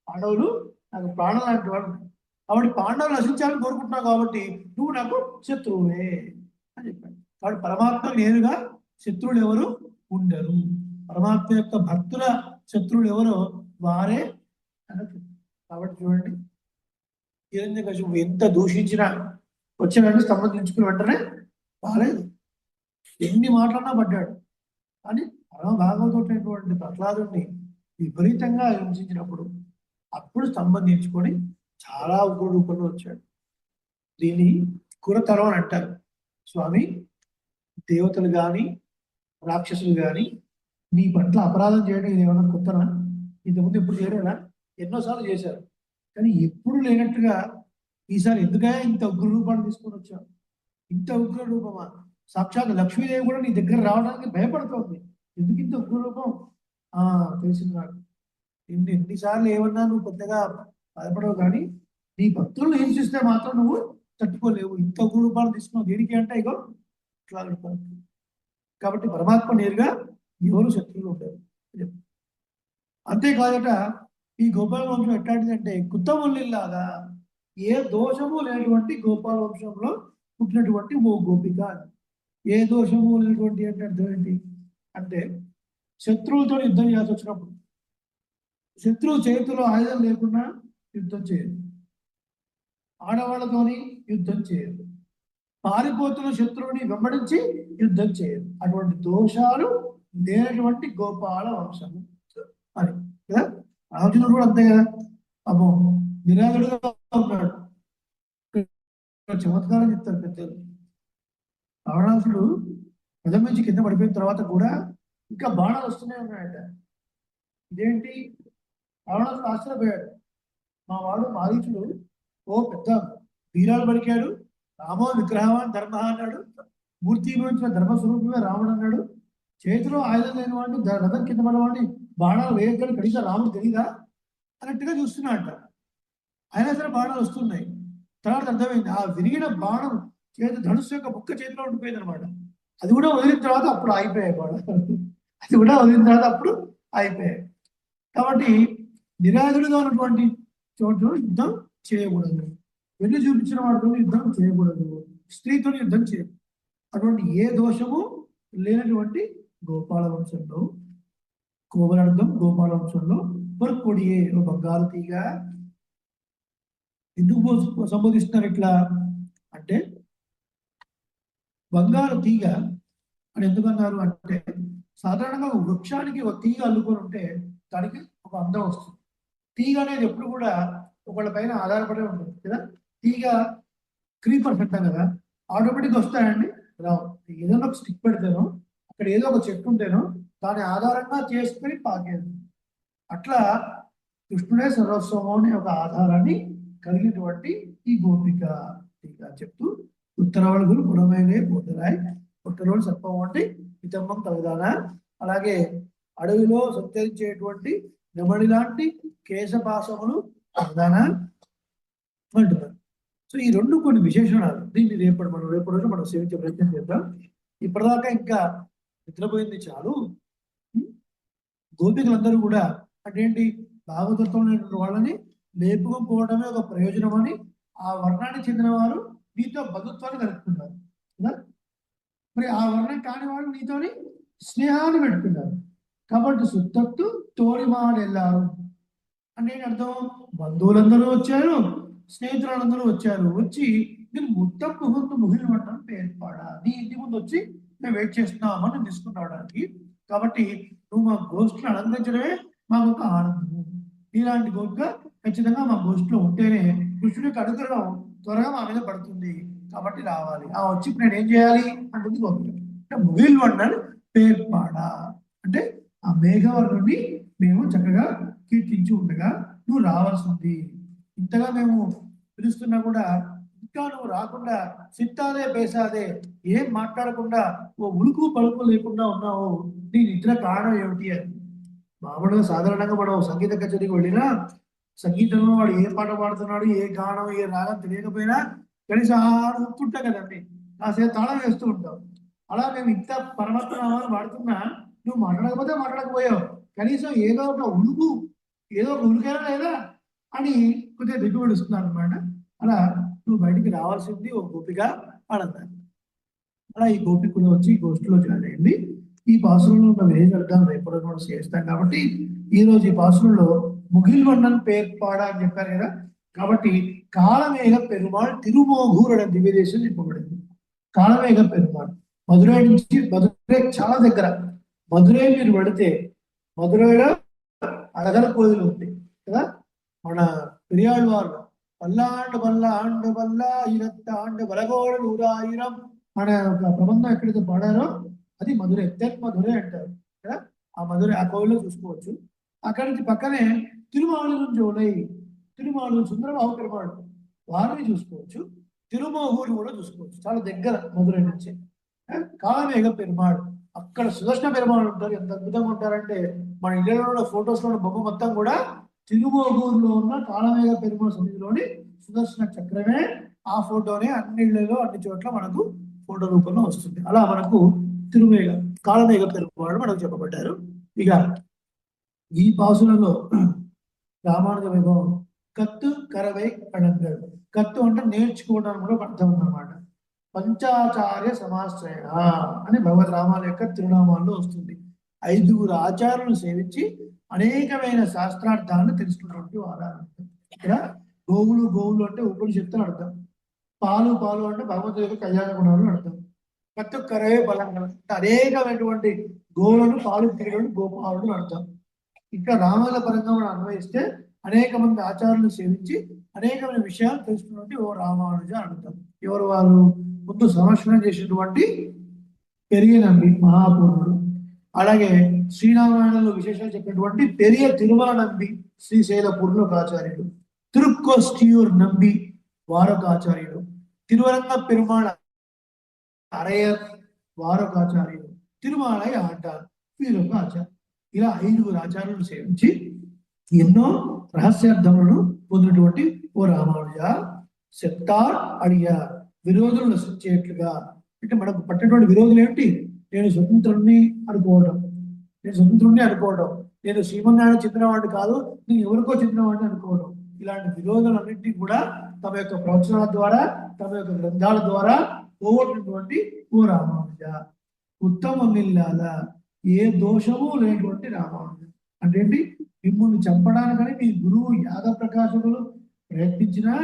A: పాండవులు నాకు ప్రాణం లాంటి వాడు కాబట్టి పాండవులు నశించాలని కోరుకుంటున్నావు కాబట్టి నువ్వు నాకు శత్రువువే అని చెప్పాడు. కాబట్టి పరమాత్మ నేరుగా శత్రువులు ఎవరు ఉండరు, పరమాత్మ యొక్క భక్తుల శత్రువులు ఎవరో వారే అని. కాబట్టి చూడండి, హిరణ్యకశిపుడు ఎంత దూషించినా వచ్చిన సంబంధించుకుని వెంటనే బాలేదు, ఎన్ని మాటలన్నా పడ్డాడు. కానీ పరమ భాగవతుడైనటువంటి ప్రహ్లాదుడిని విపరీతంగా హింసించినప్పుడు అప్పుడు సంబంధించుకొని చాలా ఉగ్ర రూపంలో వచ్చాడు. దీన్ని కురతరం అని అంటారు. స్వామి, దేవతలు కానీ రాక్షసులు కానీ నీ పట్ల అపరాధం చేయడం ఇది ఏమన్నా కొత్తనా? ఇంతకుముందు ఎప్పుడు చేయలేదా? ఎన్నోసార్లు చేశారు, కానీ ఎప్పుడు లేనట్టుగా ఈసారి ఎందుకే ఇంత ఉగ్ర రూపాన్ని తీసుకొని వచ్చావు? ఇంత ఉగ్ర రూపమా? సాక్షాత్ లక్ష్మీదేవి కూడా నీ దగ్గర రావడానికి భయపడుతోంది, ఎందుకు ఇంత ఉగ్ర రూపం? తెలిసింది నాకు. ఎన్నిసార్లు ఏమన్నా నువ్వు పెద్దగా భయపడవు, కానీ నీ భక్తులను హింసిస్తే మాత్రం నువ్వు తట్టుకోలేవు. ఇంత ఉగ్ర రూపాన్ని తీసుకున్నావు దేనికి అంటే ఇగో ఇట్లా. కాబట్టి పరమాత్మ నేరుగా ఎవరు శత్రువులు ఉంటారు. అంతేకాదట ఈ గోపాల వంశం ఎట్లాంటిదంటే కుత్తముల్లిలాగా ఏ దోషము లేనటువంటి గోపాల వంశంలో పుట్టినటువంటి ఓ గోపిక. ఏ దోషము లేనటువంటి అంటే అర్థం ఏంటి అంటే శత్రువులతో యుద్ధం చేయాల్సి వచ్చినప్పుడు శత్రువు చేతిలో ఆయుధం లేకుండా యుద్ధం చేయదు. ఆడవాళ్ళతోని యుద్ధం చేయరు, పారిపోతున్న శత్రువుని వెంబడించి యుద్ధం చేయరు. అటువంటి దోషాలు లేనటువంటి గోపాల వంశము అని కదా. రాజునుడు కూడా అంతే కదా, అమ్మో నిరాధుడుగా ఉన్నాడు. చమత్కారం చెప్తారు పెద్దలు. రావణాసుడు రథం నుంచి కింద పడిపోయిన తర్వాత కూడా ఇంకా బాణాలు వస్తూనే ఉన్నాయట. ఇదేంటి? రావణాసుడు ఆశ్చర్యపోయాడు. మా వాడు మారీచుడు ఓ పెద్ద వీరాలు పలికాడు, రామో విగ్రహవాన్ ధర్మ అన్నాడు, మూర్తి గురించిన ధర్మస్వరూపమే రాముడు అన్నాడు, చేతిలో ఆయుధం లేని వాడిని రథం కింద పడవాడిని బాణాలు వేయగలి కనీసం రాముడు తెలీదా అన్నట్టుగా చూస్తున్నాడట. అయినా సరే బాణాలు వస్తున్నాయి. తర్వాత అర్థమైంది, ఆ విరిగిన బాణం చేతి ధనుసు యొక్క ముక్క చేతిలో ఉండిపోయింది అనమాట. అది కూడా వదిలిన తర్వాత అప్పుడు అయిపోయాయి బాణాలు. అది కూడా వదిలిన తర్వాత అప్పుడు అయిపోయాయి. కాబట్టి నిరాధుడిగా ఉన్నటువంటి చోటు యుద్ధం చేయకూడదు, వెళ్ళి చూపించిన వాడితో యుద్ధం చేయకూడదు, స్త్రీతో యుద్ధం చేయకూడదు. అటువంటి ఏ దోషము లేనటువంటి గోపాల వంశంలో, కోవలర్థం గోపాల వంశంలో కొడియే బంగారు తీగ. ఎందుకు సంబోధిస్తున్నారు ఇట్లా అంటే, బంగారు తీగ అని ఎందుకన్నారు అంటే, సాధారణంగా వృక్షానికి ఒక తీగ అల్లుకొని ఉంటే దానికి ఒక అందం వస్తుంది. తీగ అనేది ఎప్పుడు కూడా ఒకళ్ళ పైన ఆధారపడి ఉంటుంది కదా. తీగ క్రీపర్స్ అంటాం కదా, ఆటోమేటిక్గా వస్తాయండి రావు. ఏదైనా ఒక స్టిక్ పెడితేనో అక్కడ ఏదో ఒక చెట్టు ఉంటేనో దాని ఆధారంగా చేసుకుని పాకేది. అట్లా కృష్ణుడే సర్వస్వము అనే ఒక ఆధారాన్ని కలిగినటువంటి ఈ గోపిక తీగ చెప్తూ, ఉత్తరవళగులు పురమైనే పోతరాయి పుట్టరోలు సర్పం అంటే వితంబం తగదాన. అలాగే అడవిలో సంచరించేటువంటి నెమడి లాంటి కేశపాసములు తగదాన అంటున్నారు. సో ఈ రెండు కొన్ని విశేషణాలు. దీన్ని రేపటి రోజు మనం సేవించే ప్రయత్నం చేద్దాం. ఇప్పటిదాకా ఇంకా నిద్రపోయింది చాలు. గోపికలందరూ కూడా అంటే ఏంటి, భాగవతంలో వాళ్ళని లేపుకోవడమే ఒక ప్రయోజనం అని ఆ వర్ణానికి చెందిన వారు నీతో బంధుత్వాన్ని కలుపుతున్నారు కదా. మరి ఆ వర్ణం కాని వాళ్ళు నీతోని స్నేహాన్ని పెట్టుకున్నారు. కాబట్టి సుత్తత్తు తోడిమాడు వెళ్ళారు అంటే ఏంటి అర్థం? బంధువులందరూ వచ్చారు, స్నేహితులందరూ వచ్చారు. వచ్చి నేను మొత్తం ముగిలి పట్టడం పేర్పాడా, నీ ఇంటి ముందు వచ్చి మేము వెయిట్ చేస్తున్నామని తీసుకుని రావడానికి. కాబట్టి నువ్వు మా గోష్ఠిని అలంకరించడమే మాకు ఒక ఆనందము. ఇలాంటి గోపిక ఖచ్చితంగా మా గోష్ఠిలో ఉంటేనే కృష్ణుడికి అనుగ్రహం త్వరగా మా మీద పడుతుంది. కాబట్టి రావాలి. ఆ వచ్చి నేను ఏం చేయాలి అంటుంది గోపిక. అంటే ముగిల్ వండని పేర్పాడా అంటే ఆ మేఘవర్ణుడిని మేము చక్కగా కీర్తించి ఉండగా నువ్వు రావాల్సింది. ఇంతగా మేము పిలుస్తున్నా కూడా ఇంకా నువ్వు రాకుండా సిత్తాదే పేసాదే ఏం మాట్లాడకుండా ఓ ఉలుకు పలుకు లేకుండా ఉన్నావు. నీ నిద్ర కారణం ఏమిటి అని. మామూలుగా సాధారణంగా మనం సంగీత కచేరీకి వెళ్ళినా సంగీతంలో వాడు ఏ పాట పాడుతున్నాడు, ఏ గానం, ఏ రాగం తెలియకపోయినా కనీసం ఒప్పుకుంటాం కదండి, కాసేపు తాళం వేస్తూ ఉంటాం. అలా మేము ఇంత పరమాత్మ వాడుతున్నా నువ్వు మాట్లాడకపోతే మాట్లాడకపోయావు, కనీసం ఏదో ఒక ఉలుకు, ఏదో ఒక ఉలుకైనా లేదా అని కొద్దిగా దిగుబడిస్తున్నాను అనమాట. అలా నువ్వు బయటికి రావాల్సింది ఓ గోపిక ఆడతాను. అలా ఈ గోపిక కూడా వచ్చి గోష్ఠిలో జాయిన్ అయింది. ఈ పాసురంలో ఉన్న విరేజర్థం రేపటి కూడా చేస్తాం. కాబట్టి ఈ రోజు ఈ పాసురంలో ముగిల్ వర్ణన్ పేర్పాడా అని చెప్పారు కదా. కాబట్టి కాళమేఘ పెరుమాళ్ తిరుమోగూరు దివ్యదేశం చెప్పబడింది. కాళమేఘ పెరుమాళ్ మధురై నుంచి, మధురై చాలా దగ్గర. మధురై మీరు పెడితే మధురైలో అడగల కోయిలు ఉంది కదా. మన పెరియాళ్ళ వారు పల్లాండు పల్లాండు పల్లా ఇరత్తాండు బలగోడు నూరాయిరం అనే ఒక ప్రబంధం ఎక్కడైతే పాడారో అది మధురై, తెన్ మధురై అంటారు కదా. ఆ మధురై ఆ కోవిల్లో చూసుకోవచ్చు. అక్కడి నుంచి పక్కనే తిరుమాళూరు జోలై, తిరుమాళూరు సుందరబాబు పెరుమాడు వారిని చూసుకోవచ్చు. తిరుమోహూరు కూడా చూసుకోవచ్చు, చాలా దగ్గర మధురై నుంచి. కాళమేఘ పెరుమాడు అక్కడ సుదర్శన పెరుమాడు ఉంటారు. ఎంత అద్భుతంగా ఉంటారంటే మన ఇండియాలో ఉన్న ఫొటోస్ లో బొమ్మ మొత్తం కూడా తిరుమోహూరులో ఉన్న కాళమేఘ పెరుమాడు సన్నిధిలోని సుదర్శన చక్రమే. ఆ ఫోటోనే అన్ని ఇళ్లలో అన్ని చోట్ల మనకు ఫోటో రూపంలో వస్తుంది. అలా మనకు కాళమేఘ పెరుమాడు మనకు చెప్పబడ్డారు. ఇక ఈ పాసులలో రామానుజ వైభవం కత్తు కరవై కడంగల్. కత్తు అంటే నేర్చుకోవడానికి కూడా అర్థం ఉందన్నమాట. పంచాచార్య సమాశ్రయ అని భగవద్ రామాల యొక్క తిరునామాల్లో వస్తుంది. 5గురు ఆచార్యులను సేవించి అనేకమైన శాస్త్రార్థాలను తెలుసుకున్నటువంటి వారు. ఇక్కడ గోవులు గోవులు అంటే ఉపనిషత్తులు అర్థం. పాలు పాలు అంటే భగవంతుడి యొక్క కళ్యాణ గుణాలు అర్థం. ప్రతి ఒక్కరే బలంగా అంటే అనేకమైనటువంటి గోవులను పాలు తీయడం గోపాలుడు అర్థం. ఇంకా రామాయణ పరంగా మనం అన్వయిస్తే అనేక మంది ఆచారాలను సేవించి అనేకమైన విషయాలు తెలుసుకున్నటువంటి ఓ రామానుజ అర్థం. ఎవరు వారు? ముందు సంరక్షణ చేసినటువంటి పెరియ నంబి మహాపూర్ణుడు. అలాగే శ్రీరామాయణంలో విశేషాలు చెప్పినటువంటి పెరియ తిరుమల నంబి శ్రీశైల పూర్ణకాచార్యుడు. తిరుక్కోస్టియూర్ నంబి వారొక ఆచార్యుడు. తిరువరంగ పెరుమాళ అరయర్ వారొక ఆచార్యుడు. తిరుమాలయ ఆటార్ వీరొక ఆచార్యుడు. ఇలా 5 ఆచార్యులను సేవించి ఎన్నో రహస్యార్థములను పొందినటువంటి ఓ రామానుజ చెప్తార్ అడిగా విరోధులు నశించేట్లుగా. అంటే మనకు పట్టినటువంటి విరోధులు ఏమిటి? నేను స్వతంత్రుణ్ణి అనుకోవడం, నేను శ్రీమన్నారాయణ చెందినవాడిని కాదు, నేను ఎవరికో చెందినవాడిని అనుకోవడం. ఇలాంటి విరోధులన్నింటినీ కూడా తమ యొక్క ప్రవచనాల ద్వారా, తమ యొక్క గ్రంథాల ద్వారా పోగొట్టినటువంటి ఓ రామానుజ ఉత్తమమిల్లాల ఏ దోషము లేనటువంటి రామానుజ. అంటే ఏంటి? మిమ్మల్ని చంపడానికని మీ గురువు యాదవ ప్రకాశకులు ప్రయత్నించినా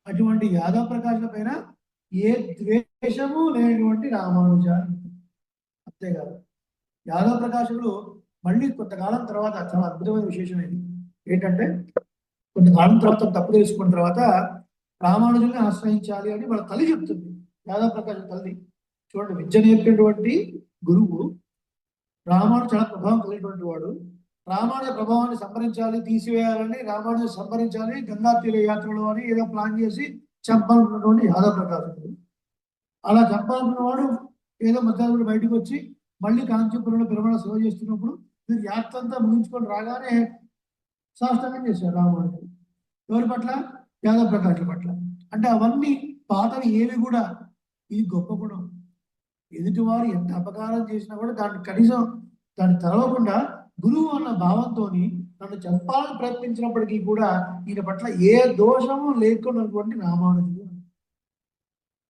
A: అటువంటి యాదవ ప్రకాశుల పైన ఏ ద్వేషము లేనటువంటి రామానుజ. అంతేకాదు, యాదవ ప్రకాశకులు మళ్ళీ కొంతకాలం తర్వాత చాలా అద్భుతమైన విశేషం ఏంటంటే, కొంతకాలం తర్వాత తప్పు తెలుసుకున్న తర్వాత రామానుజుల్ని ఆశ్రయించాలి అని వాళ్ళ తల్లి చెప్తుంది. యాదవ ప్రకాశం తల్లి చూడండి, విద్య నేర్పినటువంటి గురువు రామానుజు చాలా ప్రభావం కలిగినటువంటి వాడు. రామానుజ ప్రభావాన్ని సంహరించాలి, తీసివేయాలని, రామానుజు సంహరించాలి గంగా తీర యాత్రలో అని ఏదో ప్లాన్ చేసి చంపాలనుకున్నటువంటి యాదవ ప్రకాశకుడు. అలా చంపాలనుకున్న వాడు ఏదో మధ్యాహ్నం బయటకు వచ్చి మళ్ళీ కాంచీపురంలో పెరుమాళ సేవ చేస్తున్నప్పుడు మీరు యాత్ర అంతా ముగించుకొని రాగానే సాష్టాంగం చేశారు రామానుజుడు. ఎవరి పట్ల? యాదవ ప్రకాశుల పట్ల. అంటే అవన్నీ పాతవి ఏవి కూడా. ఇది గొప్ప గుణం. ఎదుటివారు ఎంత అపకారం చేసినా కూడా దాన్ని తరవకుండా గురువు అన్న భావంతో నన్ను చంపాలని ప్రయత్నించినప్పటికీ కూడా ఈయన పట్ల ఏ దోషము లేకున్నటువంటి రామానుజుడు.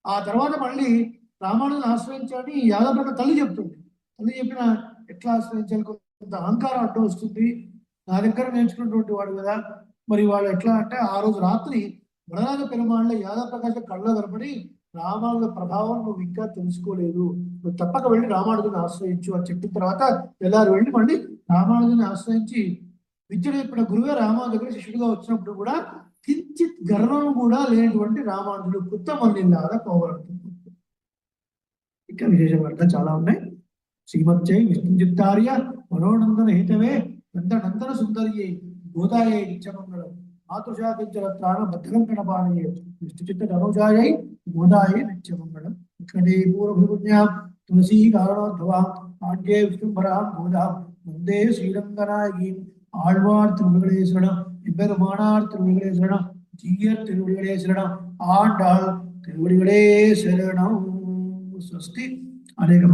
A: ఆ తర్వాత మళ్ళీ రామానుజుని ఆశ్రయించాలని యాదవ ప్రకాశ తల్లి చెప్తుంది. తల్లి చెప్పిన ఎట్లా ఆశ్రయించాలి? కొంత అహంకారం అడ్డం వస్తుంది. నా దగ్గర నేర్చుకున్నటువంటి వాడు కదా, మరి వాళ్ళు ఎట్లా అంటే ఆ రోజు రాత్రి వడరాజ పెరుమాళ్ళ యాదవ ప్రకాశ కళ్ళ కనపడి రామానుజ ప్రభావం నువ్వు ఇంకా తెలుసుకోలేదు, నువ్వు తప్పక వెళ్ళి రామానుజుని ఆశ్రయించు అని చెప్పిన తర్వాత తెల్లారు వెళ్ళి మళ్ళీ రామానుజుని ఆశ్రయించి విద్య నేర్పిన గురువే రామానుజు దగ్గర శిష్యుడిగా వచ్చినప్పుడు కూడా కించిత్ గర్వం కూడా లేనటువంటి రామానుజుడు కొత్త మల్లిలాగా పోవాలంటుంది. ఇంకా విశేష వార్తలు చాలా ఉన్నాయి. శ్రీమచ్చై విష్ణు చిత్తార్య మనోనందన హేతవే నందనందన సుందర్యే గోదాయై నిత్యమంగళం మాతృశాపించరత్రాణ బద్ధకంకణపాణయే విష్ణు చిత్త ధనుజాయై గోదాయై నిత్యమంగళం. ఇక్కడే పూర్వభూన్యాం తులసీ కారణోద్భవాం ఆడ్యే విష్ణుంబరాం గోదాం వందే శ్రీరంగనాయకీం ఆళ్వార్ తిరువిகளே శరణం எம்பெருமானார் திருவடிகளே சரணம் ஜீயர் திருவடிகளே சரணம் ஆண்டாள் திருவடிகளே சரணம். ஸ்வஸ்தி. అనేక